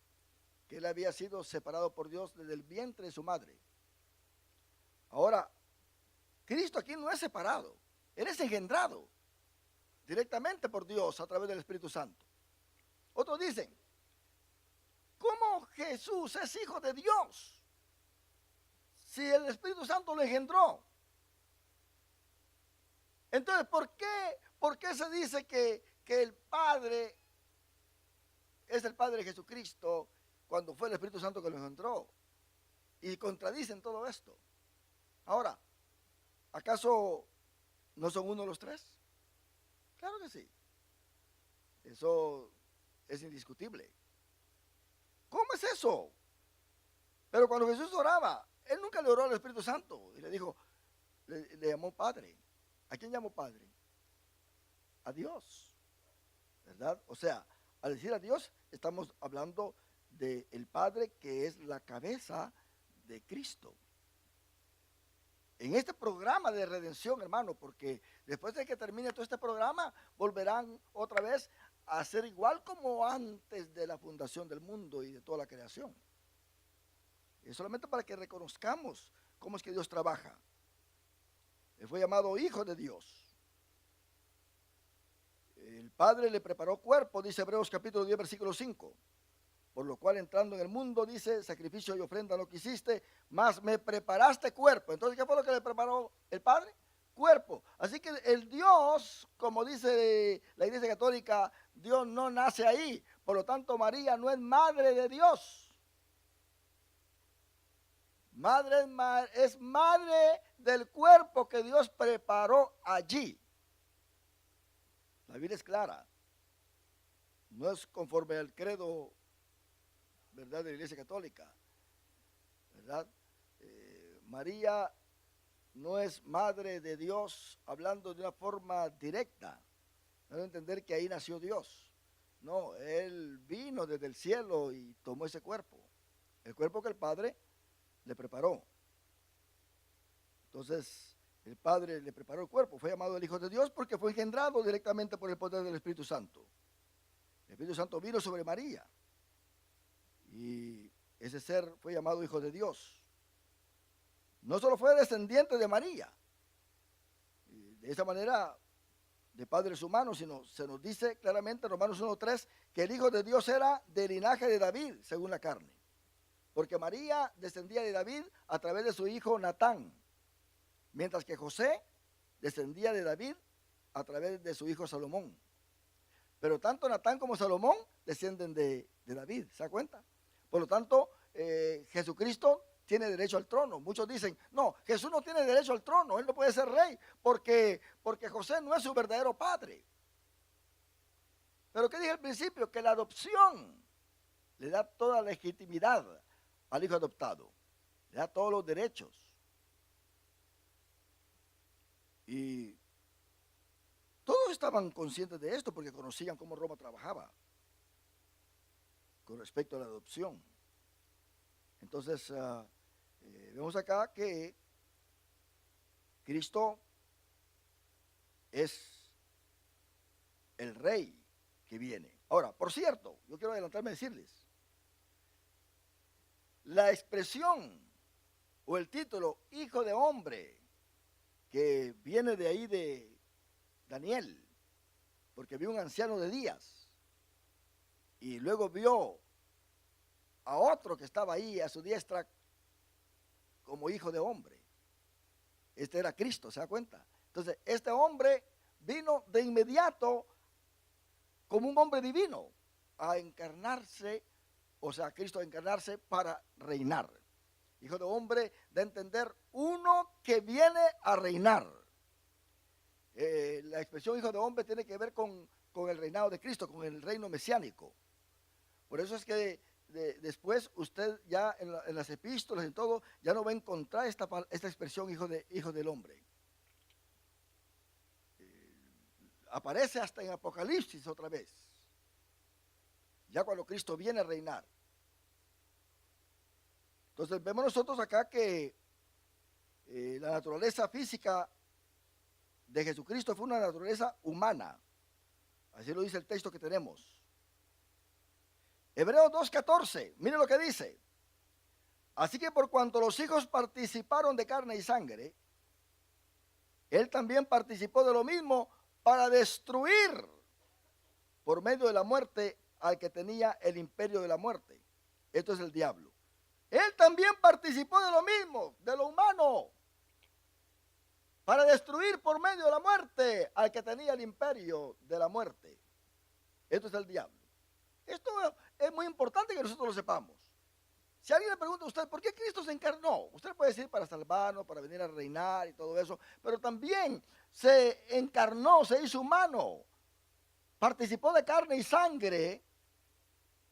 que él había sido separado por Dios desde el vientre de su madre. Ahora, Cristo aquí no es separado, él es engendrado directamente por Dios a través del Espíritu Santo. Otros dicen, ¿cómo Jesús es hijo de Dios si el Espíritu Santo lo engendró? Entonces, ¿por qué se dice que el Padre es el Padre de Jesucristo cuando fue el Espíritu Santo que lo engendró? Y contradicen todo esto. Ahora, ¿acaso no son uno los tres? Claro que sí. Eso es indiscutible. ¿Cómo es eso? Pero cuando Jesús oraba, él nunca le oró al Espíritu Santo y le dijo, le llamó Padre. ¿A quién llamó Padre? A Dios, ¿verdad? O sea, al decir a Dios, estamos hablando del Padre que es la cabeza de Cristo. En este programa de redención, hermano, porque después de que termine todo este programa, volverán otra vez a ser igual como antes de la fundación del mundo y de toda la creación. Es solamente para que reconozcamos cómo es que Dios trabaja. Él fue llamado hijo de Dios. El Padre le preparó cuerpo, dice Hebreos capítulo 10, versículo 5. Por lo cual entrando en el mundo, dice, sacrificio y ofrenda no quisiste, mas me preparaste cuerpo. Entonces, ¿qué fue lo que le preparó el Padre? Cuerpo. Así que el Dios, como dice la Iglesia Católica, Dios no nace ahí. Por lo tanto, María no es madre de Dios. Madre es madre del cuerpo que Dios preparó allí. La Biblia es clara. No es conforme al credo, ¿verdad?, de la Iglesia Católica, ¿verdad? María no es madre de Dios hablando de una forma directa. No debe entender que ahí nació Dios. No, Él vino desde el cielo y tomó ese cuerpo. El cuerpo que el Padre le preparó. Entonces, el Padre le preparó el cuerpo. Fue llamado el Hijo de Dios porque fue engendrado directamente por el poder del Espíritu Santo. El Espíritu Santo vino sobre María. Y ese ser fue llamado Hijo de Dios. No solo fue descendiente de María, de esa manera de padres humanos, sino se nos dice claramente en Romanos 1:3 que el Hijo de Dios era del linaje de David, según la carne. Porque María descendía de David a través de su hijo Natán, mientras que José descendía de David a través de su hijo Salomón. Pero tanto Natán como Salomón descienden de David, ¿se da cuenta? Por lo tanto, Jesucristo tiene derecho al trono. Muchos dicen, no, Jesús no tiene derecho al trono, Él no puede ser rey, porque José no es su verdadero padre. Pero ¿qué dije al principio? Que la adopción le da toda la legitimidad al hijo adoptado, le da todos los derechos. Y todos estaban conscientes de esto porque conocían cómo Roma trabajaba con respecto a la adopción. Entonces, vemos acá que Cristo es el rey que viene. Ahora, por cierto, yo quiero adelantarme a decirles, la expresión o el título hijo de hombre, que viene de ahí de Daniel, porque vio un anciano de días y luego vio a otro que estaba ahí a su diestra como hijo de hombre. Este era Cristo, ¿se da cuenta? Entonces, este hombre vino de inmediato como un hombre divino a encarnarse, o sea, Cristo a encarnarse para reinar. Hijo de hombre, de entender uno que viene a reinar. La expresión hijo de hombre tiene que ver con el reinado de Cristo, con el reino mesiánico. Por eso es que después usted ya en las epístolas y todo, ya no va a encontrar esta expresión hijo del hombre. Aparece hasta en Apocalipsis otra vez, ya cuando Cristo viene a reinar. Entonces vemos nosotros acá que la naturaleza física de Jesucristo fue una naturaleza humana. Así lo dice el texto que tenemos. Hebreos 2:14, mire lo que dice. Así que por cuanto los hijos participaron de carne y sangre, Él también participó de lo mismo para destruir por medio de la muerte al que tenía el imperio de la muerte. Esto es el diablo. Él también participó de lo mismo, de lo humano, para destruir por medio de la muerte al que tenía el imperio de la muerte. Esto es el diablo. Esto es muy importante que nosotros lo sepamos. Si alguien le pregunta a usted, ¿por qué Cristo se encarnó? Usted puede decir para salvarnos, para venir a reinar y todo eso, pero también se encarnó, se hizo humano, participó de carne y sangre,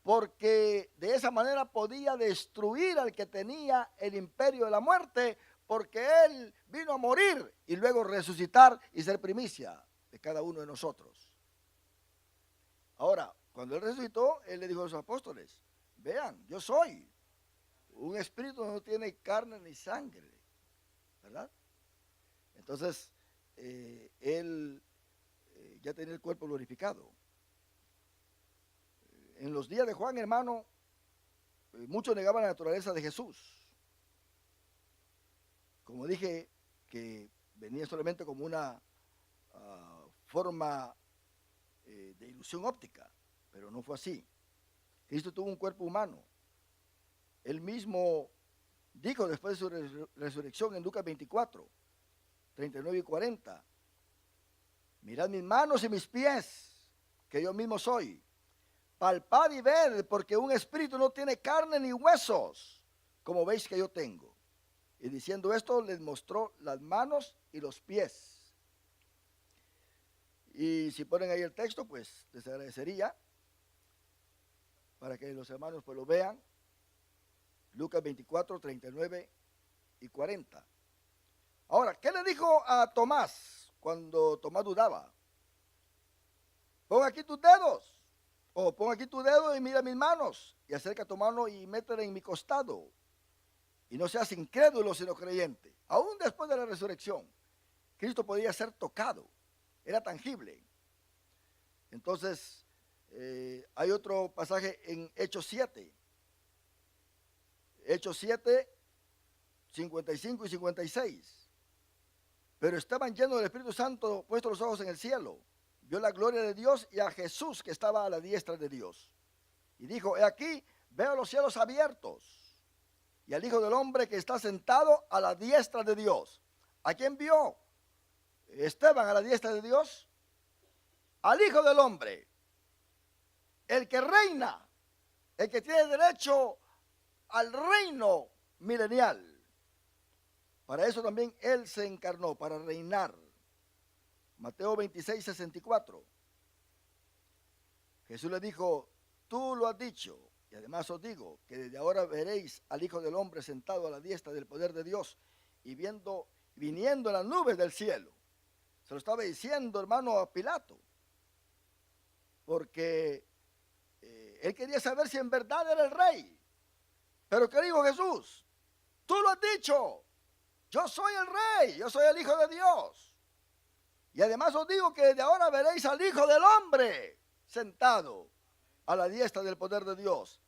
porque de esa manera podía destruir al que tenía el imperio de la muerte, porque Él vino a morir y luego resucitar y ser primicia de cada uno de nosotros. Ahora, cuando Él resucitó, Él le dijo a los apóstoles, vean, yo soy un espíritu que no tiene carne ni sangre, ¿verdad? Entonces, Él ya tenía el cuerpo glorificado. En los días de Juan, hermano, muchos negaban la naturaleza de Jesús. Como dije, que venía solamente como una forma de ilusión óptica, pero no fue así. Cristo tuvo un cuerpo humano. Él mismo dijo después de su resurrección en Lucas 24, 39 y 40, mirad mis manos y mis pies, que yo mismo soy. Palpad y ved, porque un espíritu no tiene carne ni huesos, como veis que yo tengo. Y diciendo esto, les mostró las manos y los pies. Y si ponen ahí el texto, pues les agradecería para que los hermanos pues lo vean. Lucas 24, 39 y 40. Ahora, ¿qué le dijo a Tomás cuando Tomás dudaba? Pon aquí tus dedos, o pon aquí tu dedo y mira mis manos, y acerca tu mano y métela en mi costado. Y no seas incrédulo, sino creyente. Aún después de la resurrección, Cristo podía ser tocado, era tangible. Entonces, hay otro pasaje en Hechos 7. Hechos 7, 55 y 56. Pero estaban llenos del Espíritu Santo, puestos los ojos en el cielo. Vio la gloria de Dios y a Jesús que estaba a la diestra de Dios. Y dijo, he aquí, veo los cielos abiertos y al Hijo del Hombre que está sentado a la diestra de Dios. ¿A quién vio Esteban a la diestra de Dios? Al Hijo del Hombre, el que reina, el que tiene derecho al reino milenial. Para eso también Él se encarnó, para reinar. Mateo 26, 64. Jesús le dijo, tú lo has dicho, y además os digo, que desde ahora veréis al Hijo del Hombre sentado a la diestra del poder de Dios, y viniendo en las nubes del cielo. Se lo estaba diciendo, hermano, a Pilato, porque él quería saber si en verdad era el rey. Pero ¿qué dijo Jesús? Tú lo has dicho, yo soy el rey, yo soy el Hijo de Dios. Y además os digo que desde ahora veréis al Hijo del Hombre sentado a la diestra del poder de Dios.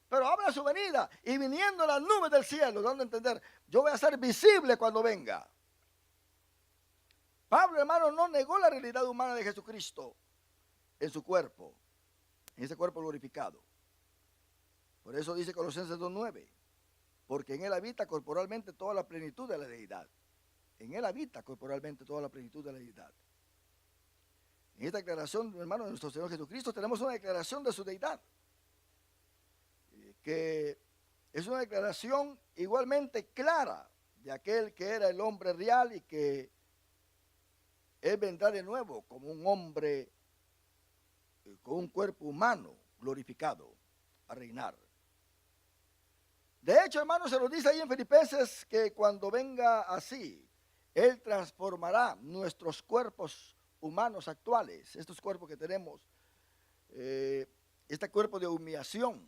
Pero habla su venida y viniendo en las nubes del cielo, dando a entender, yo voy a ser visible cuando venga. Pablo, hermano, no negó la realidad humana de Jesucristo en su cuerpo, en ese cuerpo glorificado. Por eso dice Colosenses 2:9, porque en él habita corporalmente toda la plenitud de la deidad. En él habita corporalmente toda la plenitud de la deidad. En esta declaración, hermano, de nuestro Señor Jesucristo, tenemos una declaración de su deidad, que es una declaración igualmente clara de aquel que era el hombre real y que Él vendrá de nuevo como un hombre con un cuerpo humano glorificado a reinar. De hecho, hermano, se lo dice ahí en Filipenses que cuando venga así, Él transformará nuestros cuerpos humanos actuales, estos cuerpos que tenemos, este cuerpo de humillación,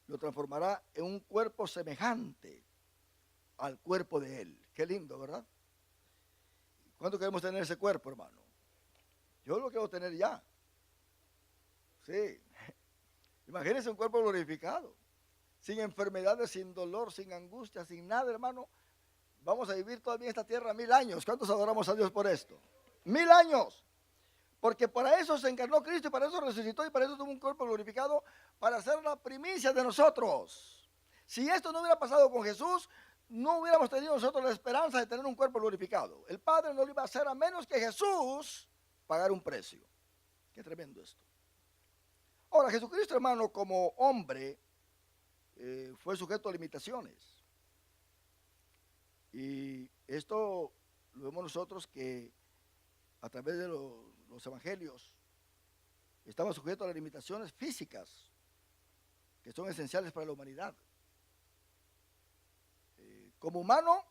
lo transformará en un cuerpo semejante al cuerpo de Él. Qué lindo, ¿verdad? ¿Cuánto queremos tener ese cuerpo, hermano? Yo lo quiero tener ya. Sí. Imagínense un cuerpo glorificado, sin enfermedades, sin dolor, sin angustia, sin nada, hermano. Vamos a vivir todavía en esta tierra 1000 años. ¿Cuántos adoramos a Dios por esto? 1000 años. Porque para eso se encarnó Cristo y para eso resucitó y para eso tuvo un cuerpo glorificado, para hacer la primicia de nosotros. Si esto no hubiera pasado con Jesús, no hubiéramos tenido nosotros la esperanza de tener un cuerpo glorificado. El Padre no lo iba a hacer a menos que Jesús pagara un precio. Qué tremendo esto. Ahora, Jesucristo, hermano, como hombre, fue sujeto a limitaciones. Y esto lo vemos nosotros que a través de los evangelios estamos sujetos a las limitaciones físicas que son esenciales para la humanidad. Como humano,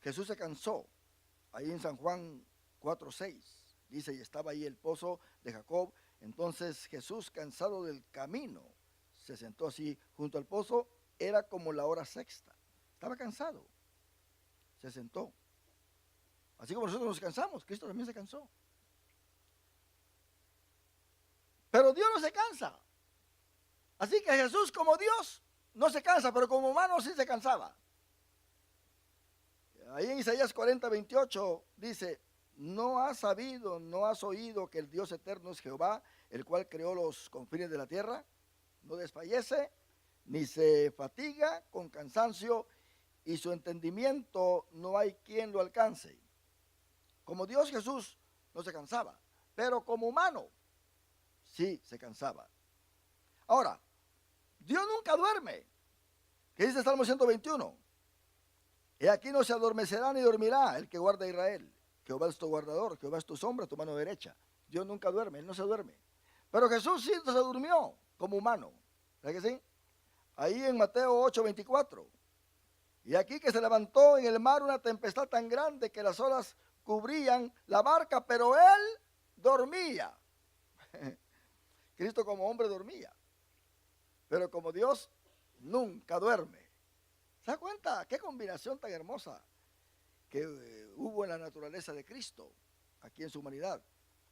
Jesús se cansó. Ahí en San Juan 4:6 dice, y estaba ahí el pozo de Jacob. Entonces Jesús, cansado del camino, se sentó así junto al pozo. Era como la hora sexta. Estaba cansado. Se sentó. Así como nosotros nos cansamos, Cristo también se cansó. Pero Dios no se cansa. Así que Jesús como Dios no se cansa, pero como humano sí se cansaba. Ahí en Isaías 40:28 dice, no has sabido, no has oído que el Dios eterno es Jehová, el cual creó los confines de la tierra, no desfallece, ni se fatiga con cansancio, y su entendimiento no hay quien lo alcance. Como Dios, Jesús no se cansaba, pero como humano sí se cansaba. Ahora, Dios nunca duerme. ¿Qué dice Salmo 121? He aquí no se adormecerá ni dormirá el que guarda a Israel. Jehová es tu guardador, Jehová es tu sombra, tu mano derecha. Dios nunca duerme, Él no se duerme. Pero Jesús sí se durmió como humano. ¿Verdad que sí? Ahí en Mateo 8:24. Y aquí que se levantó en el mar una tempestad tan grande que las olas cubrían la barca, pero Él dormía. Cristo como hombre dormía. Pero como Dios nunca duerme. ¿Se da cuenta? Qué combinación tan hermosa que hubo en la naturaleza de Cristo, aquí en su humanidad.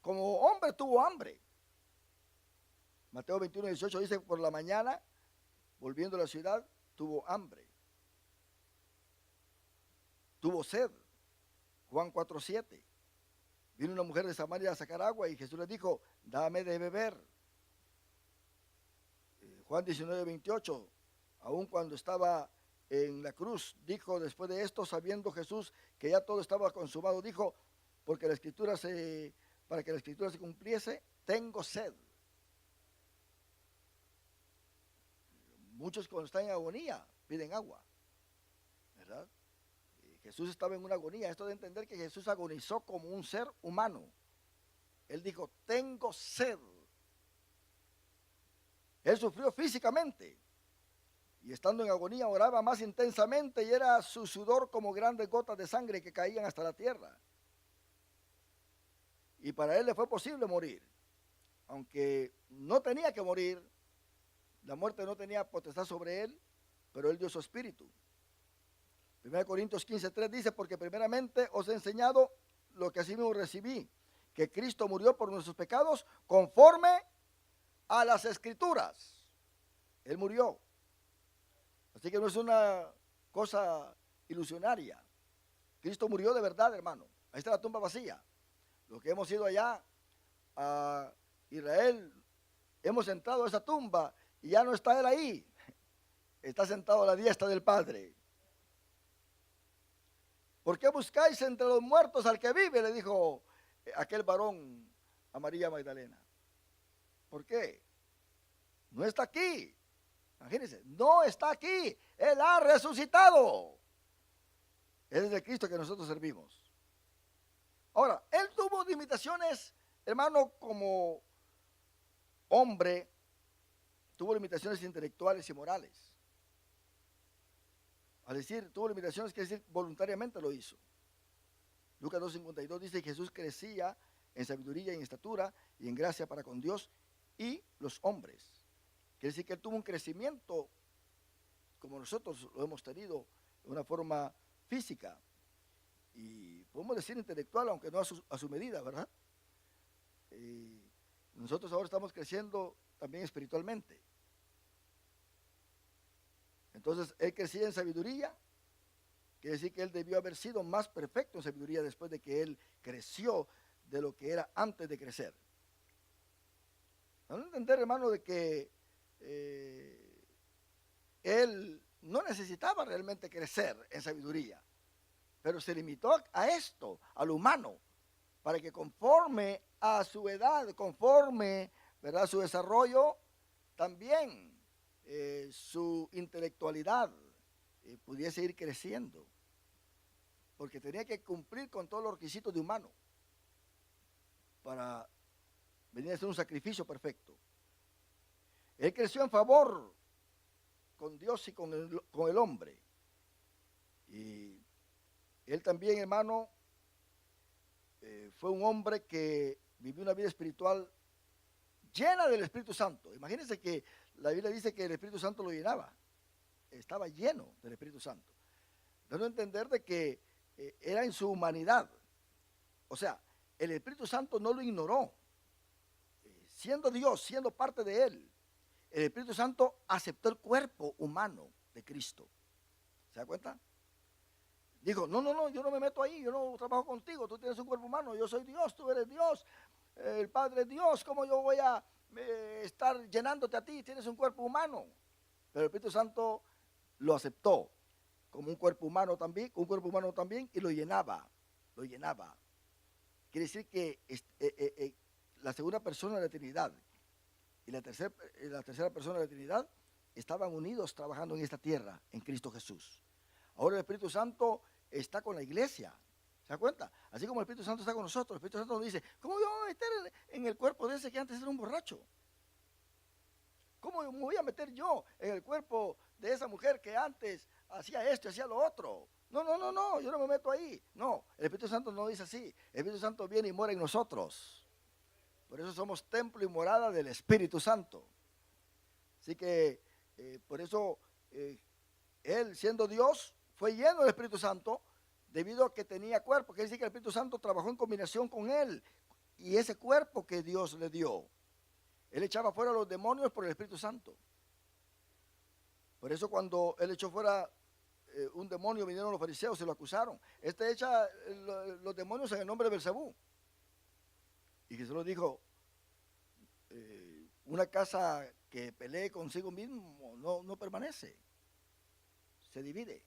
Como hombre tuvo hambre. Mateo 21:18 dice, por la mañana, volviendo a la ciudad, tuvo hambre. Tuvo sed. Juan 4:7. Vino una mujer de Samaria a sacar agua y Jesús le dijo, dame de beber. Juan 19:28, aun cuando estaba en la cruz, dijo después de esto, sabiendo Jesús que ya todo estaba consumado, dijo, para que la escritura se cumpliese, tengo sed. Muchos cuando están en agonía piden agua, ¿verdad? Jesús estaba en una agonía. Esto de entender que Jesús agonizó como un ser humano. Él dijo, tengo sed. Él sufrió físicamente. Y estando en agonía oraba más intensamente y era su sudor como grandes gotas de sangre que caían hasta la tierra. Y para él le fue posible morir. Aunque no tenía que morir, la muerte no tenía potestad sobre él, pero él dio su espíritu. 1 Corintios 15:3 dice, porque primeramente os he enseñado lo que así mismo recibí, que Cristo murió por nuestros pecados conforme a las Escrituras. Él murió. Así que no es una cosa ilusionaria. Cristo murió de verdad, hermano. Ahí está la tumba vacía. Los que hemos ido allá a Israel, hemos entrado a esa tumba y ya no está él ahí. Está sentado a la diestra del Padre. ¿Por qué buscáis entre los muertos al que vive? Le dijo aquel varón a María Magdalena. ¿Por qué? No está aquí. Imagínense, no está aquí. Él ha resucitado. Ese es el Cristo que nosotros servimos. Ahora, él tuvo limitaciones, hermano, como hombre, tuvo limitaciones intelectuales y morales. Al decir, tuvo limitaciones, quiere decir, voluntariamente lo hizo. Lucas 2:52 dice, Jesús crecía en sabiduría y en estatura y en gracia para con Dios y los hombres. Quiere decir que él tuvo un crecimiento como nosotros lo hemos tenido de una forma física y podemos decir intelectual, aunque no a su medida, ¿verdad? Nosotros ahora estamos creciendo también espiritualmente. Entonces, él crecía en sabiduría, quiere decir que él debió haber sido más perfecto en sabiduría después de que él creció de lo que era antes de crecer. Vamos a entender, hermano, de que él no necesitaba realmente crecer en sabiduría, pero se limitó a esto, a lo humano, para que conforme a su edad, conforme, ¿verdad?, su desarrollo, también su intelectualidad pudiese ir creciendo, porque tenía que cumplir con todos los requisitos de humano para venir a ser un sacrificio perfecto. Él creció en favor con Dios y con el hombre. Y él también, hermano, fue un hombre que vivió una vida espiritual llena del Espíritu Santo. Imagínense que la Biblia dice que el Espíritu Santo lo llenaba. Estaba lleno del Espíritu Santo. Dando a entender de que era en su humanidad. O sea, el Espíritu Santo no lo ignoró. Siendo Dios, siendo parte de él, el Espíritu Santo aceptó el cuerpo humano de Cristo. ¿Se da cuenta? Dijo, no, no, no, yo no me meto ahí, yo no trabajo contigo, tú tienes un cuerpo humano, yo soy Dios, tú eres Dios, el Padre es Dios, ¿cómo yo voy a estar llenándote a ti? Tienes un cuerpo humano. Pero el Espíritu Santo lo aceptó como un cuerpo humano también, y lo llenaba, lo llenaba. Quiere decir que la segunda persona de la Trinidad y la tercera persona de la Trinidad estaban unidos trabajando en esta tierra, en Cristo Jesús. Ahora el Espíritu Santo está con la iglesia. ¿Se da cuenta? Así como el Espíritu Santo está con nosotros, el Espíritu Santo nos dice, ¿cómo yo voy a meter en el cuerpo de ese que antes era un borracho? ¿Cómo me voy a meter yo en el cuerpo de esa mujer que antes hacía esto, hacía lo otro? No, no, no, no, yo no me meto ahí. No, el Espíritu Santo no dice así. El Espíritu Santo viene y mora en nosotros. Por eso somos templo y morada del Espíritu Santo. Así que por eso él, siendo Dios, fue lleno del Espíritu Santo debido a que tenía cuerpo. Quiere decir que el Espíritu Santo trabajó en combinación con él y ese cuerpo que Dios le dio. Él echaba fuera a los demonios por el Espíritu Santo. Por eso cuando él echó fuera un demonio, vinieron los fariseos y lo acusaron. Este echa los demonios en el nombre de Belzebú. Y Jesús lo dijo, una casa que pelee consigo mismo no permanece, se divide.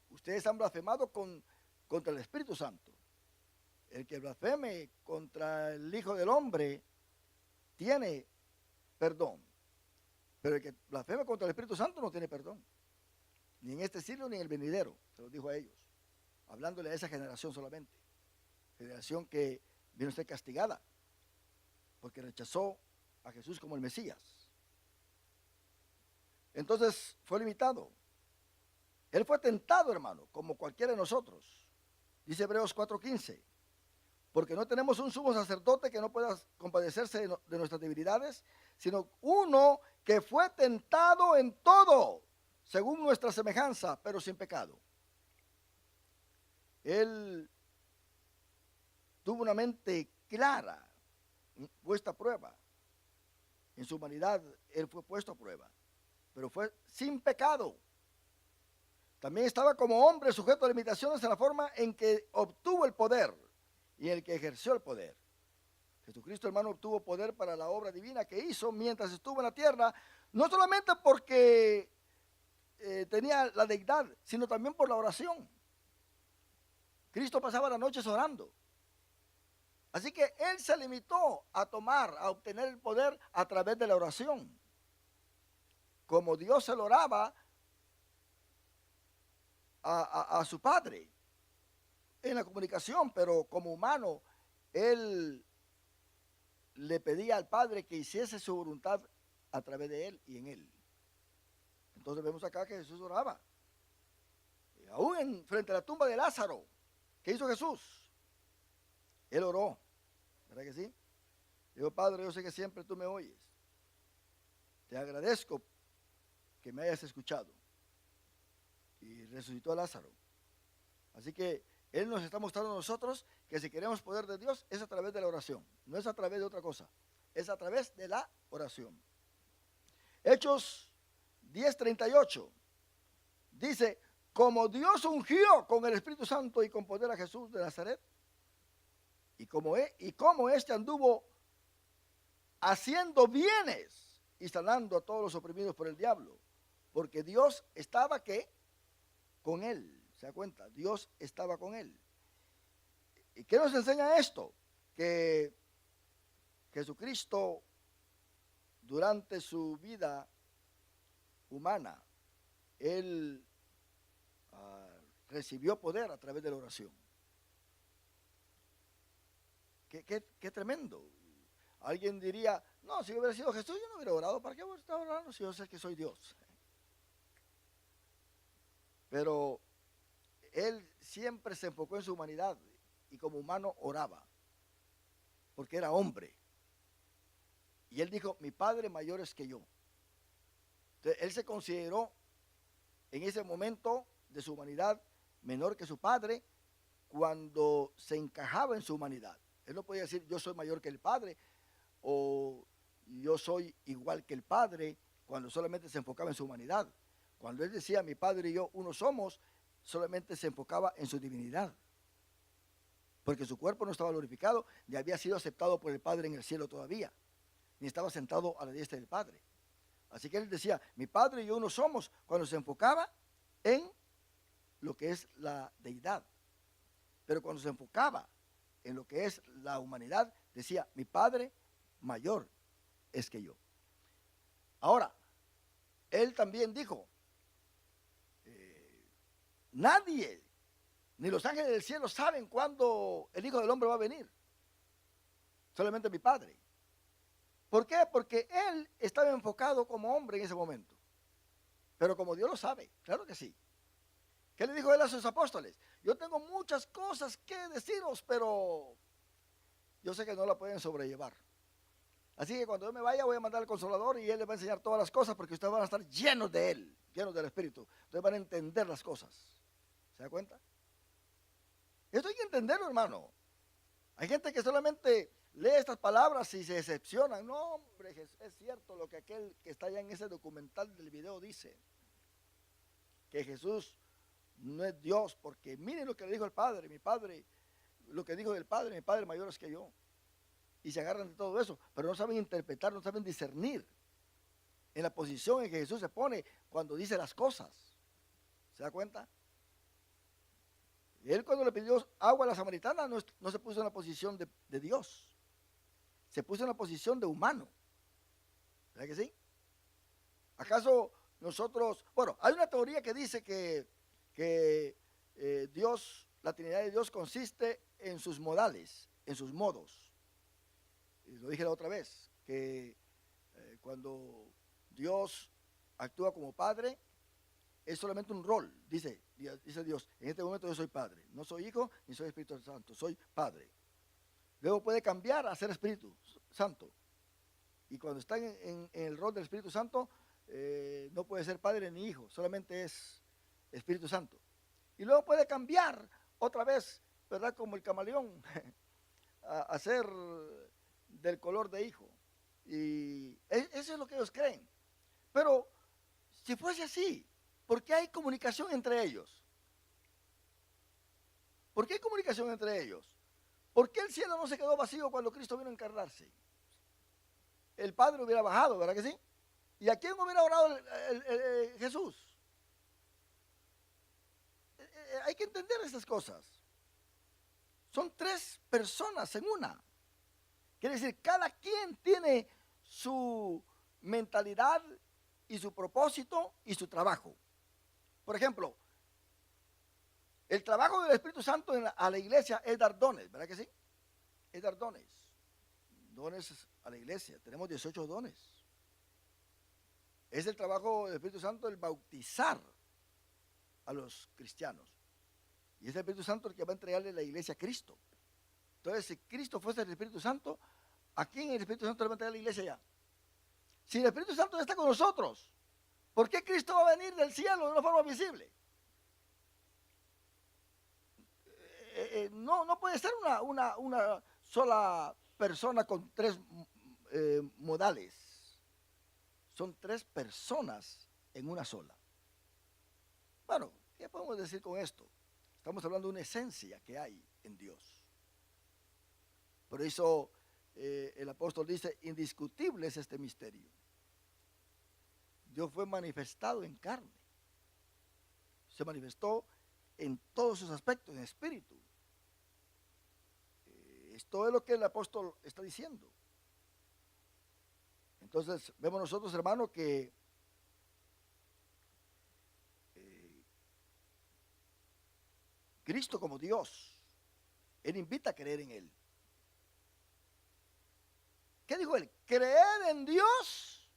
Ustedes han blasfemado contra el Espíritu Santo. El que blasfeme contra el Hijo del Hombre tiene perdón, pero el que blasfeme contra el Espíritu Santo no tiene perdón, ni en este siglo ni en el venidero. Se lo dijo a ellos, hablándole a esa generación solamente, generación que vino a ser castigada porque rechazó a Jesús como el Mesías. Entonces fue limitado. Él fue tentado, hermano, como cualquiera de nosotros. Dice Hebreos 4:15, porque no tenemos un sumo sacerdote que no pueda compadecerse de nuestras debilidades, sino uno que fue tentado en todo, según nuestra semejanza, pero sin pecado. Él tuvo una mente clara, puesta a prueba. En su humanidad, él fue puesto a prueba, pero fue sin pecado. También estaba como hombre sujeto a limitaciones en la forma en que obtuvo el poder y en el que ejerció el poder. Jesucristo, hermano, obtuvo poder para la obra divina que hizo mientras estuvo en la tierra, no solamente porque tenía la deidad, sino también por la oración. Cristo pasaba las noches orando. Así que él se limitó a obtener el poder a través de la oración. Como Dios se lo oraba a su Padre en la comunicación, pero como humano, él le pedía al Padre que hiciese su voluntad a través de él y en él. Entonces vemos acá que Jesús oraba. Y aún frente a la tumba de Lázaro, ¿qué hizo Jesús? Él oró, ¿verdad que sí? Dijo, Padre, yo sé que siempre tú me oyes. Te agradezco que me hayas escuchado. Y resucitó a Lázaro. Así que Él nos está mostrando a nosotros que si queremos poder de Dios es a través de la oración. No es a través de otra cosa. Es a través de la oración. Hechos 10:38 dice, como Dios ungió con el Espíritu Santo y con poder a Jesús de Nazaret, y como éste anduvo haciendo bienes y sanando a todos los oprimidos por el diablo, porque Dios estaba ¿qué? Con él. ¿Se da cuenta? Dios estaba con él. ¿Y qué nos enseña esto? Que Jesucristo, durante su vida humana, él recibió poder a través de la oración. Qué tremendo. Alguien diría, no, si hubiera sido Jesús, yo no hubiera orado. ¿Para qué voy a estar orando si yo sé que soy Dios? Pero él siempre se enfocó en su humanidad y como humano oraba, porque era hombre. Y él dijo, mi Padre mayor es que yo. Entonces, él se consideró en ese momento de su humanidad menor que su Padre cuando se encajaba en su humanidad. Él no podía decir, yo soy mayor que el Padre o yo soy igual que el Padre cuando solamente se enfocaba en su humanidad. Cuando él decía, mi Padre y yo uno somos, solamente se enfocaba en su divinidad, porque su cuerpo no estaba glorificado, ni había sido aceptado por el Padre en el cielo todavía, ni estaba sentado a la diestra del Padre. Así que él decía, mi Padre y yo uno somos, cuando se enfocaba en lo que es la deidad. Pero cuando se enfocaba en lo que es la humanidad, decía, mi Padre mayor es que yo. Ahora, él también dijo, nadie, ni los ángeles del cielo saben cuándo el Hijo del Hombre va a venir. Solamente mi Padre. ¿Por qué? Porque él estaba enfocado como hombre en ese momento. Pero como Dios lo sabe, claro que sí. ¿Qué le dijo él a sus apóstoles? Yo tengo muchas cosas que deciros, pero yo sé que no la pueden sobrellevar. Así que cuando yo me vaya voy a mandar al Consolador y él les va a enseñar todas las cosas porque ustedes van a estar llenos de él, llenos del Espíritu. Ustedes van a entender las cosas. ¿Se da cuenta? Esto hay que entenderlo, hermano. Hay gente que solamente lee estas palabras y se decepcionan. No, hombre, es cierto lo que aquel que está allá en ese documental del video dice. Que Jesús no es Dios, porque miren lo que le dijo el Padre, mi Padre, lo que dijo del Padre, mi Padre mayor es que yo. Y se agarran de todo eso, pero no saben interpretar, no saben discernir en la posición en que Jesús se pone cuando dice las cosas. ¿Se da cuenta? Él cuando le pidió agua a la samaritana no se puso en la posición de Dios, se puso en la posición de humano. ¿Verdad que sí? ¿Acaso nosotros, bueno, hay una teoría que dice que Dios, la Trinidad de Dios consiste en sus modales, en sus modos. Y lo dije la otra vez, que cuando Dios actúa como Padre, es solamente un rol, dice Dios, en este momento yo soy Padre, no soy Hijo ni soy Espíritu Santo, soy Padre. Luego puede cambiar a ser Espíritu Santo. Y cuando está en el rol del Espíritu Santo, no puede ser Padre ni Hijo, solamente es Espíritu Santo. Y luego puede cambiar otra vez, ¿verdad? Como el camaleón, a ser del color de hijo. Y eso es lo que ellos creen. Pero si fuese así, ¿por qué hay comunicación entre ellos? ¿Por qué hay comunicación entre ellos? ¿Por qué el cielo no se quedó vacío cuando Cristo vino a encarnarse? El Padre hubiera bajado, ¿verdad que sí? ¿Y a quién hubiera orado Jesús? Hay que entender estas cosas. Son tres personas en una. Quiere decir, cada quien tiene su mentalidad y su propósito y su trabajo. Por ejemplo, el trabajo del Espíritu Santo a la iglesia es dar dones, ¿verdad que sí? Es dar dones. Dones a la iglesia. Tenemos 18 dones. Es el trabajo del Espíritu Santo el bautizar a los cristianos. Y es el Espíritu Santo el que va a entregarle la iglesia a Cristo. Entonces, si Cristo fuese el Espíritu Santo, ¿a quién el Espíritu Santo le va a entregar la iglesia ya? Si el Espíritu Santo ya está con nosotros, ¿por qué Cristo va a venir del cielo de una forma visible? No puede ser una sola persona con tres modales. Son tres personas en una sola. Bueno, ¿qué podemos decir con esto? Estamos hablando de una esencia que hay en Dios. Por eso el apóstol dice, indiscutible es este misterio. Dios fue manifestado en carne. Se manifestó en todos sus aspectos, en espíritu. Esto es lo que el apóstol está diciendo. Entonces, vemos nosotros, hermanos, que Cristo como Dios, Él invita a creer en Él. ¿Qué dijo Él? Creed en Dios,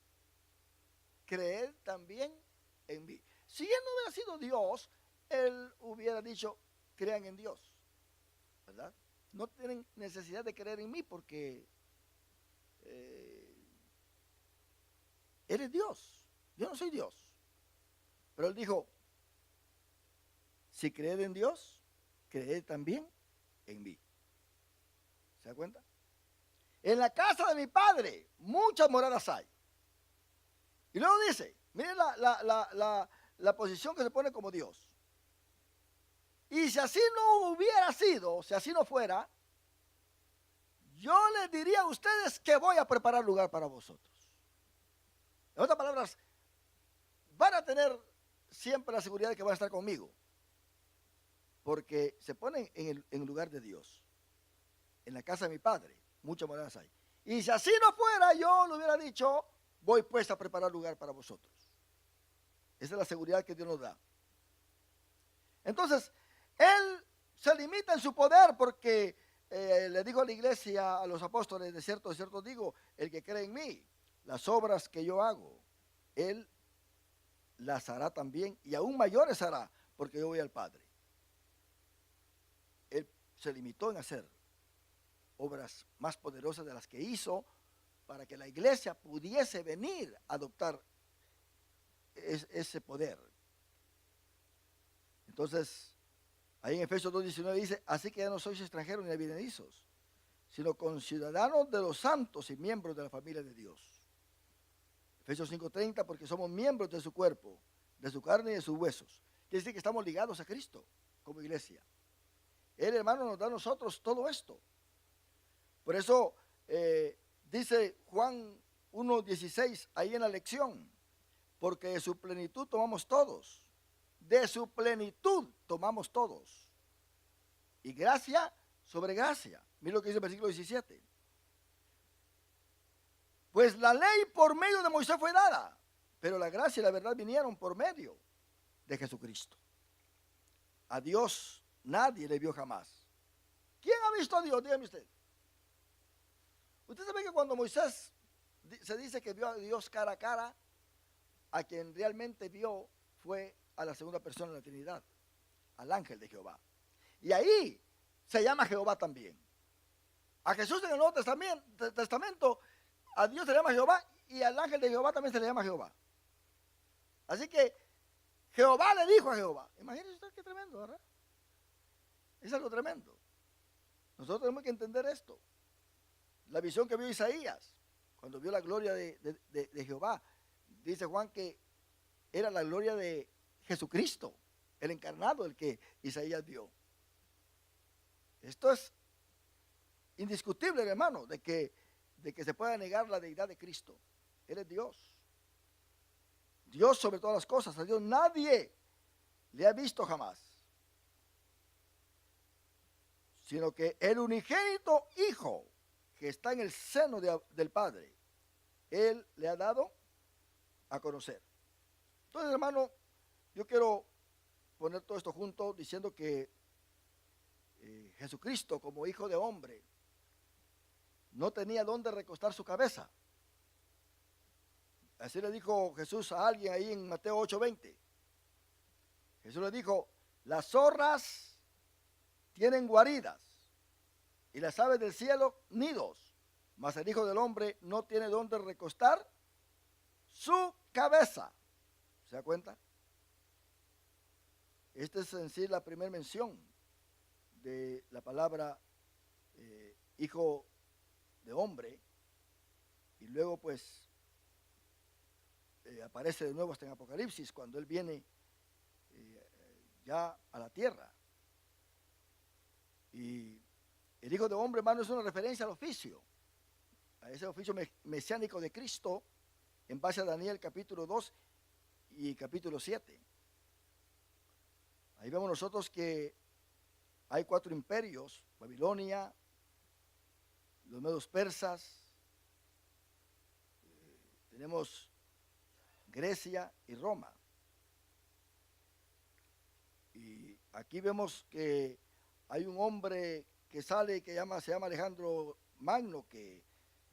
creed también en mí. Si Él no hubiera sido Dios, Él hubiera dicho, crean en Dios, ¿verdad? No tienen necesidad de creer en mí porque Él es Dios, yo no soy Dios. Pero Él dijo, si creed en Dios, creed también en mí. ¿Se da cuenta? En la casa de mi Padre muchas moradas hay. Y luego dice, miren la posición que se pone como Dios. Y si así no hubiera sido, si así no fuera, yo les diría a ustedes que voy a preparar lugar para vosotros. En otras palabras, van a tener siempre la seguridad de que van a estar conmigo, porque se ponen en el lugar de Dios, en la casa de mi Padre, muchas moradas hay. Y si así no fuera, yo le hubiera dicho, voy pues a preparar lugar para vosotros. Esa es la seguridad que Dios nos da. Entonces, Él se limita en su poder porque le dijo a la iglesia, a los apóstoles, de cierto digo, el que cree en mí, las obras que yo hago, Él las hará también, y aún mayores hará, porque yo voy al Padre. Él se limitó en hacer obras más poderosas de las que hizo, para que la iglesia pudiese venir a adoptar ese poder. Entonces, ahí en Efesios 2:19 dice, así que ya no sois extranjeros ni advenedizos, sino conciudadanos de los santos y miembros de la familia de Dios. Efesios 5:30, porque somos miembros de su cuerpo, de su carne y de sus huesos. Quiere decir que estamos ligados a Cristo como iglesia. Él, hermano, nos da a nosotros todo esto. Por eso dice Juan 1:16 ahí en la lección, porque de su plenitud tomamos todos. De su plenitud tomamos todos. Y gracia sobre gracia. Mira lo que dice el versículo 17. Pues la ley por medio de Moisés fue dada, pero la gracia y la verdad vinieron por medio de Jesucristo. A Dios nadie le vio jamás. ¿Quién ha visto a Dios? Dígame usted. Usted sabe que cuando Moisés se dice que vio a Dios cara a cara, a quien realmente vio fue a la segunda persona de la Trinidad, al ángel de Jehová. Y ahí se llama Jehová también. A Jesús en el Nuevo Testamento, a Dios se le llama Jehová y al ángel de Jehová también se le llama Jehová. Así que Jehová le dijo a Jehová. Imagínense usted qué tremendo, ¿verdad? Es algo tremendo. Nosotros tenemos que entender esto. La visión que vio Isaías, cuando vio la gloria de Jehová, dice Juan que era la gloria de Jesucristo, el encarnado, el que Isaías vio. Esto es indiscutible, hermano, de que se pueda negar la deidad de Cristo. Él es Dios. Dios sobre todas las cosas. A Dios nadie le ha visto jamás, sino que el unigénito Hijo que está en el seno del Padre, Él le ha dado a conocer. Entonces, hermano, yo quiero poner todo esto junto diciendo que Jesucristo, como hijo de hombre, no tenía dónde recostar su cabeza. Así le dijo Jesús a alguien ahí en Mateo 8:20. Jesús le dijo, las zorras tienen guaridas y las aves del cielo nidos, mas el Hijo del Hombre no tiene dónde recostar su cabeza. ¿Se da cuenta? Esta es en sí la primera mención de la palabra hijo de hombre, y luego pues aparece de nuevo hasta en Apocalipsis cuando Él viene ya a la tierra. Y el Hijo de Hombre, hermano, es una referencia al oficio, a ese oficio mesiánico de Cristo, en base a Daniel capítulo 2 y capítulo 7. Ahí vemos nosotros que hay 4 imperios: Babilonia, los medos persas, tenemos Grecia y Roma. Y aquí vemos que hay un hombre que sale que se llama Alejandro Magno, que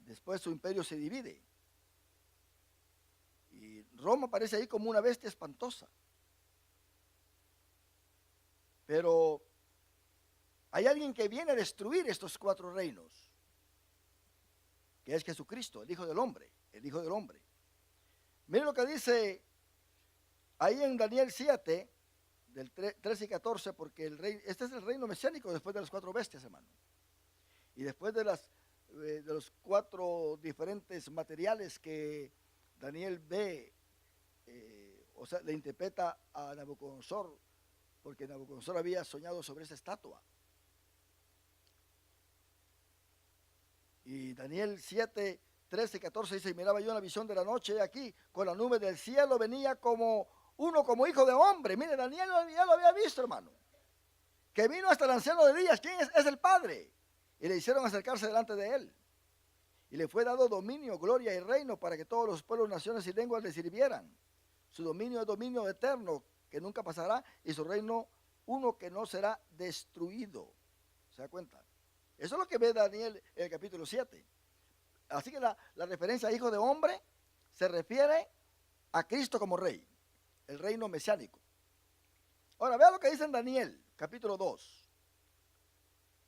después su imperio se divide. Y Roma aparece ahí como una bestia espantosa. Pero hay alguien que viene a destruir estos 4 reinos, que es Jesucristo, el Hijo del Hombre, el Hijo del Hombre. Miren lo que dice ahí en Daniel 7, del 13 y 14, porque este es el reino mesiánico después de las 4 bestias, hermano. Y después de los 4 diferentes materiales que Daniel ve, o sea, le interpreta a Nabucodonosor porque Nabucodonosor había soñado sobre esa estatua. Y Daniel 7, 13, 14 dice, y miraba yo en la visión de la noche, y aquí, con la nube del cielo, venía como hijo de hombre. Mire, Daniel ya lo había visto, hermano. Que vino hasta el anciano de días. ¿Quién es? Es el Padre. Y le hicieron acercarse delante de él. Y le fue dado dominio, gloria y reino para que todos los pueblos, naciones y lenguas le sirvieran. Su dominio es dominio eterno, que nunca pasará, y su reino uno que no será destruido. ¿Se da cuenta? Eso es lo que ve Daniel en el capítulo 7. Así que la referencia a hijo de hombre se refiere a Cristo como rey, el reino mesiánico. Ahora, vea lo que dice en Daniel, capítulo 2,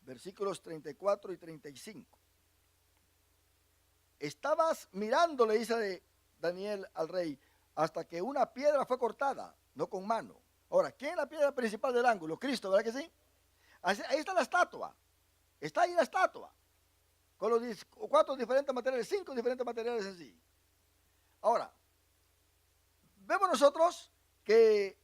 versículos 34 y 35. Estabas mirando, le dice Daniel al rey, hasta que una piedra fue cortada, no con mano. Ahora, ¿quién es la piedra principal del ángulo? Cristo, ¿verdad que sí? Ahí está la estatua. Está ahí la estatua. Con los 4 diferentes materiales, 5 diferentes materiales así. Ahora, vemos nosotros que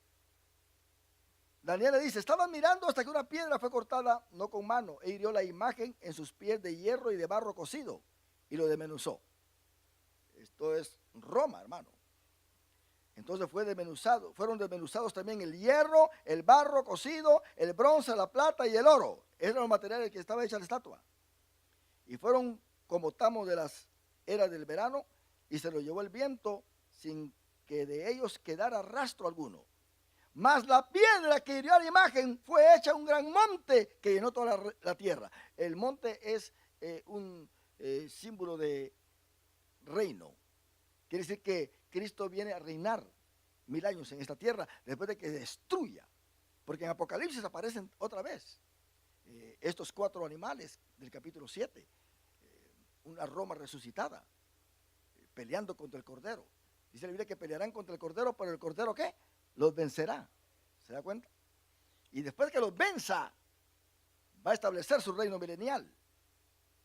Daniel le dice, estaban mirando hasta que una piedra fue cortada, no con mano, e hirió la imagen en sus pies de hierro y de barro cocido, y lo desmenuzó. Esto es Roma, hermano. Entonces fueron desmenuzados también el hierro, el barro cocido, el bronce, la plata y el oro. Esos eran los materiales que estaba hecha la estatua. Y fueron como tamos de las eras del verano, y se los llevó el viento sin que de ellos quedara rastro alguno. Mas la piedra que hirió a la imagen fue hecha un gran monte que llenó toda la tierra. El monte es un símbolo de reino. Quiere decir que Cristo viene a reinar 1000 años en esta tierra después de que destruya. Porque en Apocalipsis aparecen otra vez estos 4 animales del capítulo 7. Una Roma resucitada, peleando contra el Cordero. Dice la Biblia que pelearán contra el Cordero, pero el Cordero ¿qué? Los vencerá. ¿Se da cuenta? Y después que los venza, va a establecer su reino milenial.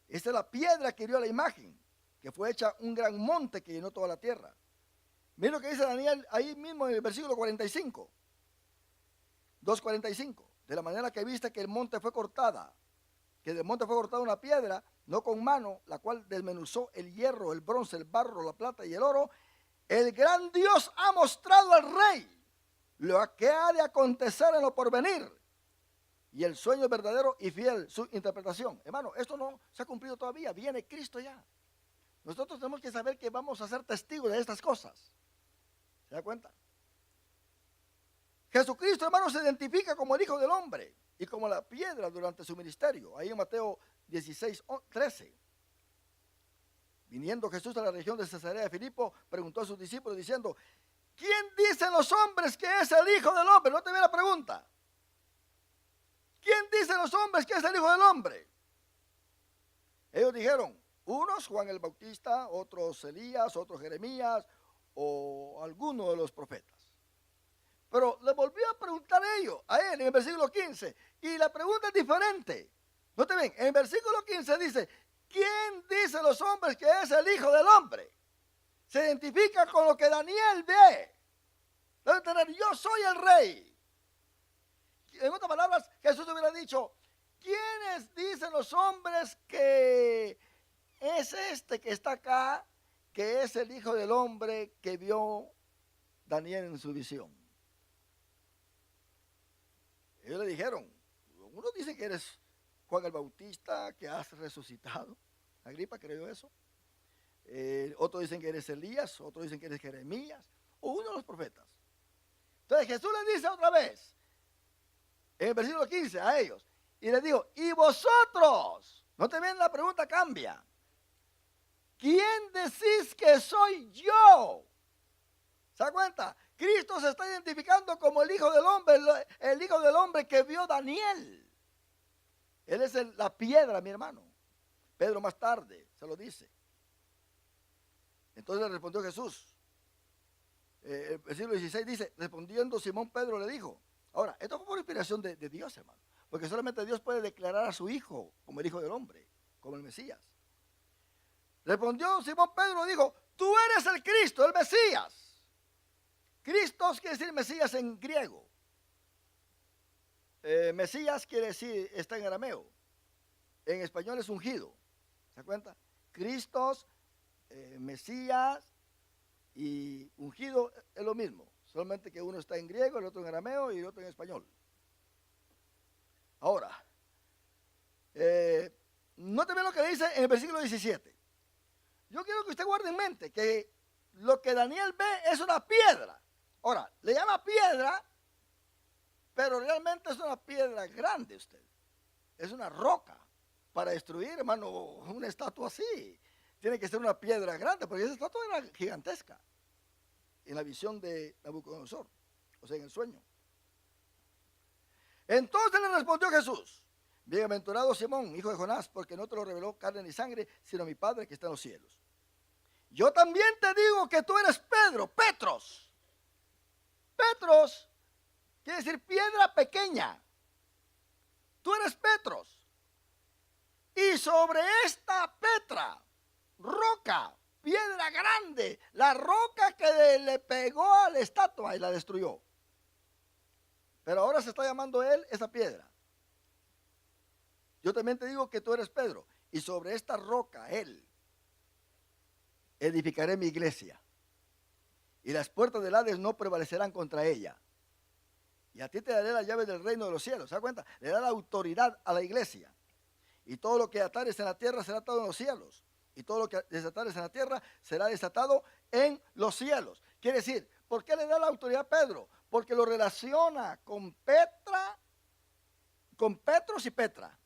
Esta es la piedra que hirió la imagen, que fue hecha un gran monte que llenó toda la tierra. Miren lo que dice Daniel ahí mismo en el versículo 45. 2:45. De la manera que viste que el monte fue cortada, que del monte fue cortada una piedra, no con mano, la cual desmenuzó el hierro, el bronce, el barro, la plata y el oro, el gran Dios ha mostrado al rey lo que ha de acontecer en lo porvenir. Y el sueño es verdadero y fiel su interpretación. Hermano, esto no se ha cumplido todavía, viene Cristo ya. Nosotros tenemos que saber que vamos a ser testigos de estas cosas. ¿Se da cuenta? Jesucristo, hermano, se identifica como el Hijo del Hombre y como la piedra durante su ministerio. Ahí en Mateo 16:13. Viniendo Jesús a la región de Cesarea de Filipo, preguntó a sus discípulos diciendo, ¿quién dicen los hombres que es el Hijo del Hombre? No te ve la pregunta. ¿Quién dicen los hombres que es el Hijo del Hombre? Ellos dijeron, unos Juan el Bautista, otros Elías, otros Jeremías o alguno de los profetas. Pero le volvió a preguntar a él en el versículo 15, y la pregunta es diferente. ¿No te ven? En el versículo 15 dice, ¿quién dice los hombres que es el Hijo del Hombre? Se identifica con lo que Daniel ve. Debe tener, yo soy el rey. En otras palabras, Jesús hubiera dicho, ¿quiénes dicen los hombres que es este que está acá, que es el Hijo del Hombre que vio Daniel en su visión? Ellos le dijeron, unos dicen que eres Juan el Bautista, que has resucitado. Agripa creyó eso. Otros dicen que eres Elías, otros dicen que eres Jeremías, o uno de los profetas. Entonces Jesús les dice otra vez, en el versículo 15 a ellos, y les dijo, ¿y vosotros? No te ven, la pregunta cambia. ¿Quién decís que soy yo? ¿Se da cuenta? Cristo se está identificando como el Hijo del Hombre, el Hijo del Hombre que vio Daniel. Él es la piedra, mi hermano. Pedro más tarde se lo dice. Entonces le respondió Jesús. El versículo 16 dice, respondiendo Simón Pedro le dijo. Ahora, esto fue por inspiración de Dios, hermano. Porque solamente Dios puede declarar a su Hijo como el Hijo del Hombre, como el Mesías. Respondió Simón Pedro y dijo, tú eres el Cristo, el Mesías. Cristo quiere decir Mesías en griego. Mesías quiere decir, está en arameo. En español es ungido. ¿Se da cuenta? Cristos, Mesías y ungido es lo mismo. Solamente que uno está en griego, el otro en arameo y el otro en español. Ahora, note bien lo que dice en el versículo 17. Yo quiero que usted guarde en mente que lo que Daniel ve es una piedra. Ahora, le llama piedra, pero realmente es una piedra grande usted. Es una roca. Para destruir, hermano, una estatua así, tiene que ser una piedra grande, porque esa estatua era gigantesca en la visión de Nabucodonosor, o sea, en el sueño. Entonces le respondió Jesús: bienaventurado Simón, hijo de Jonás, porque no te lo reveló carne ni sangre, sino mi Padre que está en los cielos. Yo también te digo que tú eres Pedro, Petros. Petros quiere decir piedra pequeña. Tú eres Petros. Y sobre esta Petra, roca, piedra grande, la roca que le pegó a la estatua y la destruyó. Pero ahora se está llamando él esa piedra. Yo también te digo que tú eres Pedro, y sobre esta roca, él, edificaré mi iglesia, y las puertas del Hades no prevalecerán contra ella. Y a ti te daré las llaves del reino de los cielos. ¿Se da cuenta? Le da la autoridad a la iglesia. Y todo lo que atares en la tierra será atado en los cielos. Y todo lo que desatares en la tierra será desatado en los cielos. Quiere decir, ¿por qué le da la autoridad a Pedro? Porque lo relaciona con Petra, con Petros y Petra.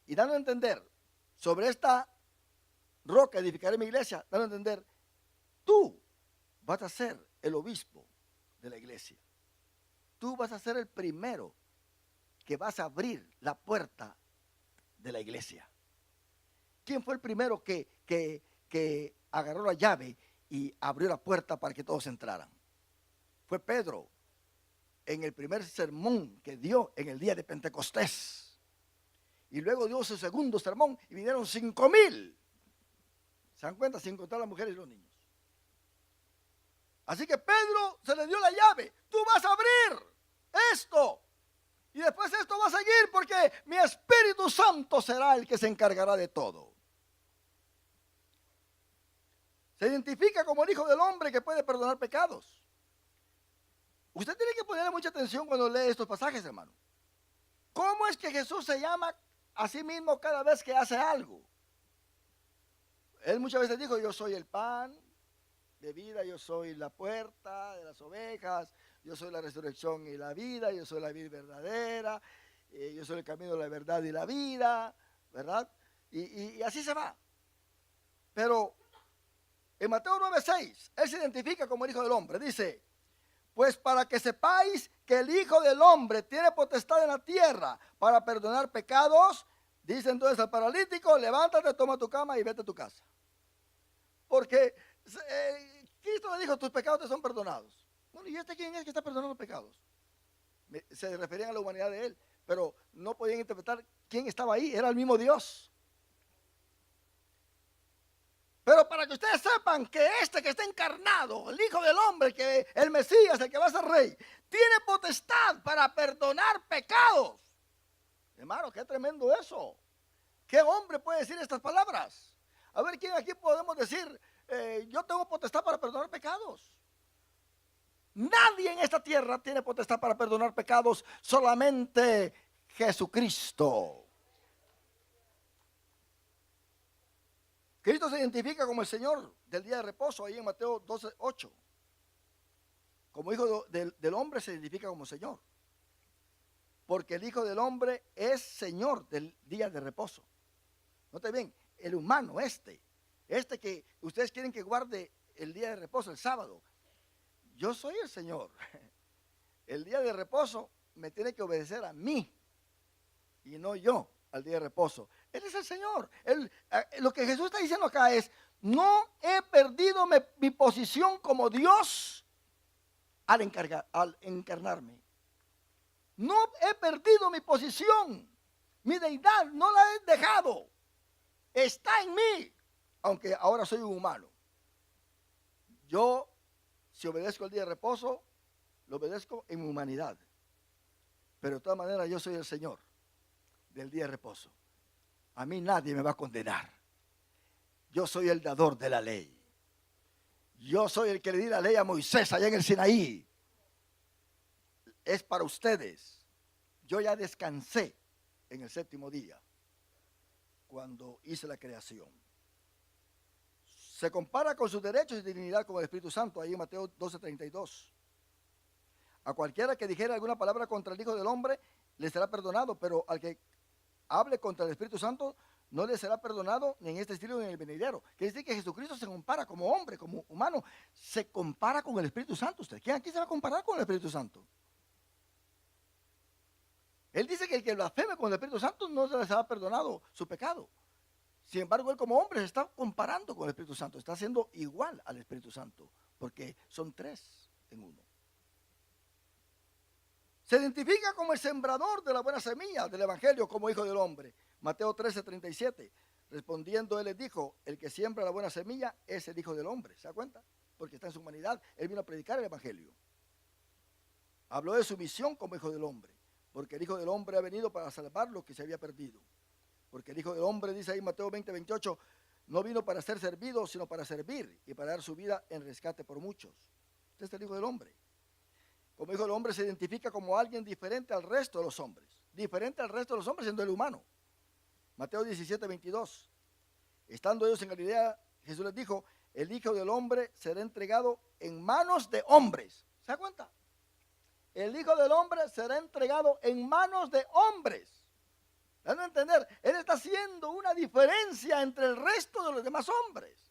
Y dando a entender, sobre esta roca edificaré mi iglesia, dando a entender, tú vas a ser el obispo de la iglesia. Tú vas a ser el primero que vas a abrir la puerta de la iglesia. ¿Quién fue el primero que agarró la llave y abrió la puerta para que todos entraran? Fue Pedro, en el primer sermón que dio en el día de Pentecostés. Y luego dio su segundo sermón y vinieron 5,000. ¿Se dan cuenta? Sin contar las mujeres y los niños. Así que Pedro se le dio la llave. Tú vas a abrir esto. Y después esto va a seguir porque mi Espíritu Santo será el que se encargará de todo. Se identifica como el Hijo del Hombre que puede perdonar pecados. Usted tiene que ponerle mucha atención cuando lee estos pasajes, hermano. ¿Cómo es que Jesús se llama a sí mismo cada vez que hace algo? Él muchas veces dijo, yo soy el pan de vida, yo soy la puerta de las ovejas, yo soy la resurrección y la vida, yo soy la vida verdadera, yo soy el camino, la verdad y la vida, ¿verdad? Y así se va. Pero en Mateo 9:6, él se identifica como el Hijo del Hombre. Dice, pues para que sepáis que el Hijo del Hombre tiene potestad en la tierra para perdonar pecados, dice entonces al paralítico, levántate, toma tu cama y vete a tu casa. Porque Cristo le dijo, tus pecados te son perdonados. Bueno, ¿y este quién es que está perdonando pecados? Se referían a la humanidad de él, pero no podían interpretar quién estaba ahí, era el mismo Dios. Pero para que ustedes sepan que este que está encarnado, el Hijo del Hombre, que el Mesías, el que va a ser rey, tiene potestad para perdonar pecados. Hermano, qué tremendo eso. ¿Qué hombre puede decir estas palabras? A ver, ¿quién aquí podemos decir, yo tengo potestad para perdonar pecados? Nadie en esta tierra tiene potestad para perdonar pecados, solamente Jesucristo. Cristo se identifica como el Señor del día de reposo, ahí en Mateo 12:8. Como Hijo del Hombre se identifica como Señor. Porque el Hijo del Hombre es Señor del día de reposo. Note bien, el humano, este que ustedes quieren que guarde el día de reposo, el sábado. Yo soy el Señor. El día de reposo me tiene que obedecer a mí y no yo al día de reposo. Él es el Señor. Lo que Jesús está diciendo acá es, no he perdido mi posición como Dios al encarnarme. No he perdido mi posición. Mi deidad no la he dejado. Está en mí, aunque ahora soy un humano. Yo, si obedezco el día de reposo, lo obedezco en mi humanidad. pero de todas maneras yo soy el Señor del día de reposo. A mí nadie me va a condenar. Yo soy el dador de la ley. Yo soy el que le di la ley a Moisés allá en el Sinaí. Es para ustedes. Yo ya descansé en el séptimo día, cuando hice la creación. Se compara con sus derechos y dignidad con el Espíritu Santo, ahí en Mateo 12:32. A cualquiera que dijera alguna palabra contra el Hijo del Hombre, le será perdonado, pero al que hable contra el Espíritu Santo, no le será perdonado ni en este estilo ni en el venidero. Quiere decir que Jesucristo se compara como hombre, como humano, se compara con el Espíritu Santo. ¿Usted quién aquí se va a comparar con el Espíritu Santo? Él dice que el que blasfeme con el Espíritu Santo no se le será perdonado su pecado. Sin embargo, él como hombre se está comparando con el Espíritu Santo, está siendo igual al Espíritu Santo, porque son tres en uno. Se identifica como el sembrador de la buena semilla del Evangelio como Hijo del Hombre. Mateo 13:37. Respondiendo, él les dijo: el que siembra la buena semilla es el Hijo del Hombre. ¿Se da cuenta? Porque está en su humanidad. Él vino a predicar el Evangelio. Habló de su misión como Hijo del Hombre, porque el Hijo del Hombre ha venido para salvar lo que se había perdido. Porque el Hijo del Hombre, dice ahí Mateo 20:28, no vino para ser servido, sino para servir y para dar su vida en rescate por muchos. Este es el Hijo del Hombre. Como Hijo del Hombre se identifica como alguien diferente al resto de los hombres. Diferente al resto de los hombres siendo el humano. Mateo 17:22. Estando ellos en Galilea, Jesús les dijo: el Hijo del Hombre será entregado en manos de hombres. ¿Se da cuenta? El Hijo del Hombre será entregado en manos de hombres. Dando a entender, Él está haciendo una diferencia entre el resto de los demás hombres.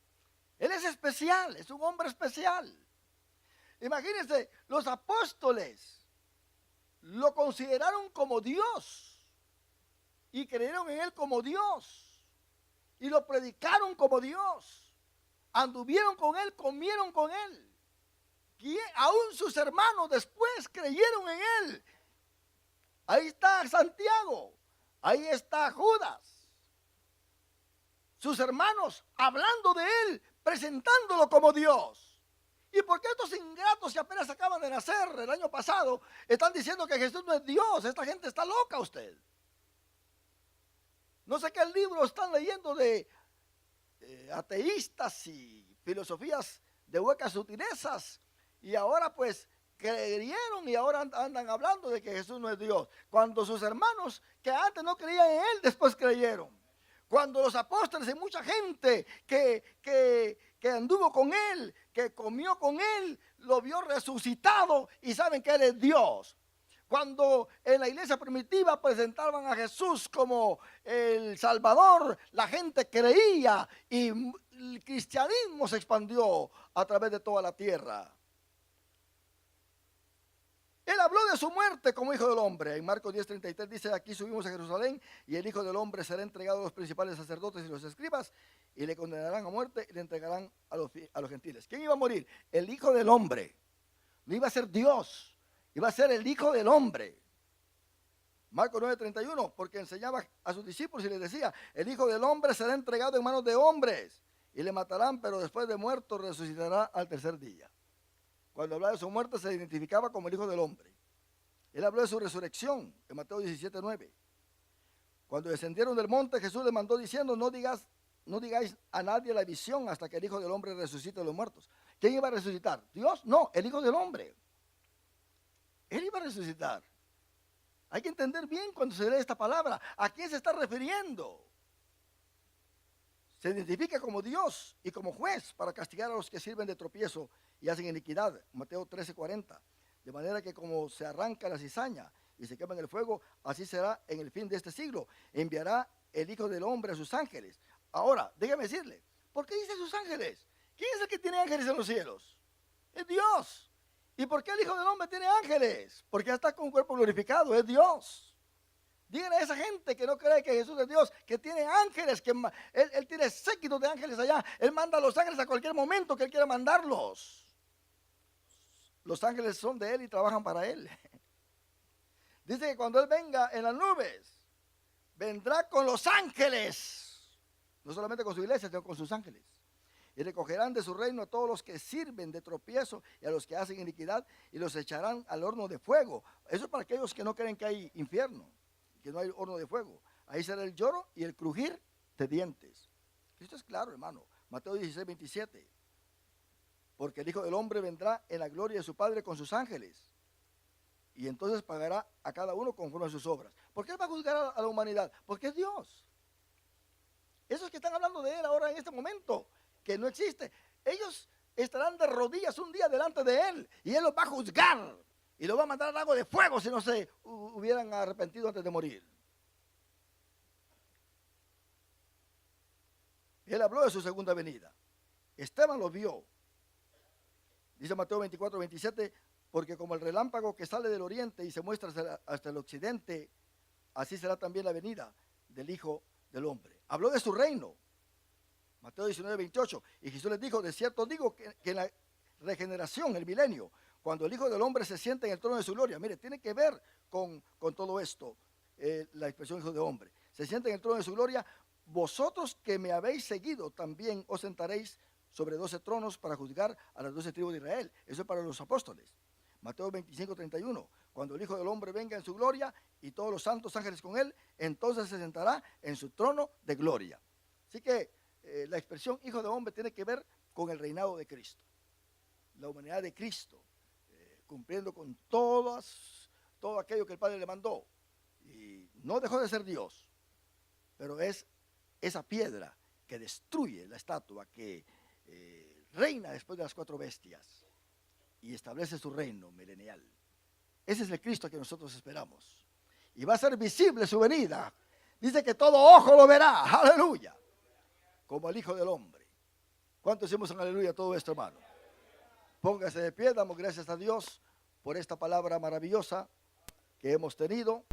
Él es especial, es un hombre especial. Imagínense, los apóstoles lo consideraron como Dios y creyeron en Él como Dios y lo predicaron como Dios. Anduvieron con Él, comieron con Él. Y aún sus hermanos después creyeron en Él. Ahí está Santiago, ahí está Judas. Sus hermanos hablando de Él, presentándolo como Dios. ¿Y por qué estos ingratos que apenas acaban de nacer el año pasado están diciendo que Jesús no es Dios? Esta gente está loca, usted. No sé qué libro están leyendo de ateístas y filosofías de huecas sutilezas. Y ahora pues creyeron y ahora andan hablando de que Jesús no es Dios. Cuando sus hermanos que antes no creían en Él, después creyeron. Cuando los apóstoles y mucha gente que anduvo con Él, que comió con Él, lo vio resucitado y saben que Él es Dios. Cuando en la iglesia primitiva presentaban a Jesús como el Salvador, la gente creía y el cristianismo se expandió a través de toda la tierra. Él habló de su muerte como Hijo del Hombre. En Marcos 10:33 dice: aquí subimos a Jerusalén y el Hijo del Hombre será entregado a los principales sacerdotes y los escribas y le condenarán a muerte y le entregarán a los gentiles. ¿Quién iba a morir? El Hijo del Hombre. No iba a ser Dios, iba a ser el Hijo del Hombre. Marcos 9:31, porque enseñaba a sus discípulos y les decía: el Hijo del Hombre será entregado en manos de hombres y le matarán, pero después de muerto resucitará al tercer día. Cuando hablaba de su muerte se identificaba como el Hijo del Hombre. Él habló de su resurrección en Mateo 17:9. Cuando descendieron del monte, Jesús les mandó diciendo: no digáis a nadie la visión hasta que el Hijo del Hombre resucite de los muertos. ¿Quién iba a resucitar? ¿Dios? No, el Hijo del Hombre. Él iba a resucitar. Hay que entender bien cuando se lee esta palabra, ¿a quién se está refiriendo? Se identifica como Dios y como juez para castigar a los que sirven de tropiezo y hacen iniquidad. Mateo 13:40. De manera que como se arranca la cizaña y se quema en el fuego, así será en el fin de este siglo. Enviará el Hijo del Hombre a sus ángeles. Ahora, déjame decirle, ¿por qué dice sus ángeles? ¿Quién es el que tiene ángeles en los cielos? Es Dios. ¿Y por qué el Hijo del Hombre tiene ángeles? Porque ya está con un cuerpo glorificado, es Dios. Díganle a esa gente que no cree que Jesús es Dios, que tiene ángeles, que él tiene séquitos de ángeles allá. Él manda a los ángeles a cualquier momento que Él quiera mandarlos. Los ángeles son de Él y trabajan para Él. Dice que cuando Él venga en las nubes, vendrá con los ángeles. No solamente con su iglesia, sino con sus ángeles. y recogerán de su reino a todos los que sirven de tropiezo y a los que hacen iniquidad, y los echarán al horno de fuego. Eso es para aquellos que no creen que hay infierno, que no hay horno de fuego. Ahí será el lloro y el crujir de dientes. Esto es claro, hermano. Mateo 16, 27. Porque el Hijo del Hombre vendrá en la gloria de su Padre con sus ángeles, y entonces pagará a cada uno conforme a sus obras. ¿Por qué Él va a juzgar a la humanidad? Porque es Dios. Esos que están hablando de Él ahora en este momento, que no existe, ellos estarán de rodillas un día delante de Él, y Él los va a juzgar, y los va a mandar al lago de fuego si no se hubieran arrepentido antes de morir. Él habló de su segunda venida. Esteban lo vio. Dice Mateo 24, 27, porque como el relámpago que sale del oriente y se muestra hasta el occidente, así será también la venida del Hijo del Hombre. Habló de su reino. Mateo 19, 28. Y Jesús les dijo, de cierto digo que en la regeneración, el milenio, cuando el Hijo del Hombre se siente en el trono de su gloria, mire, tiene que ver con todo esto, la expresión Hijo de Hombre. Se siente en el trono de su gloria, vosotros que me habéis seguido también os sentaréis sobre 12 tronos para juzgar a las 12 tribus de Israel. Eso es para los apóstoles. Mateo 25, 31. Cuando el Hijo del Hombre venga en su gloria y todos los santos ángeles con él, entonces se sentará en su trono de gloria. Así que la expresión Hijo de Hombre tiene que ver con el reinado de Cristo, la humanidad de Cristo, cumpliendo con todo aquello que el Padre le mandó. Y no dejó de ser Dios, pero es esa piedra que destruye la estatua, que reina después de las 4 bestias y establece su reino milenial. Ese es el Cristo que nosotros esperamos, y va a ser visible su venida. Dice que todo ojo lo verá, aleluya, como el Hijo del Hombre. ¿Cuántos decimos en aleluya a todo esto, hermano? Póngase de pie, damos gracias a Dios por esta palabra maravillosa que hemos tenido.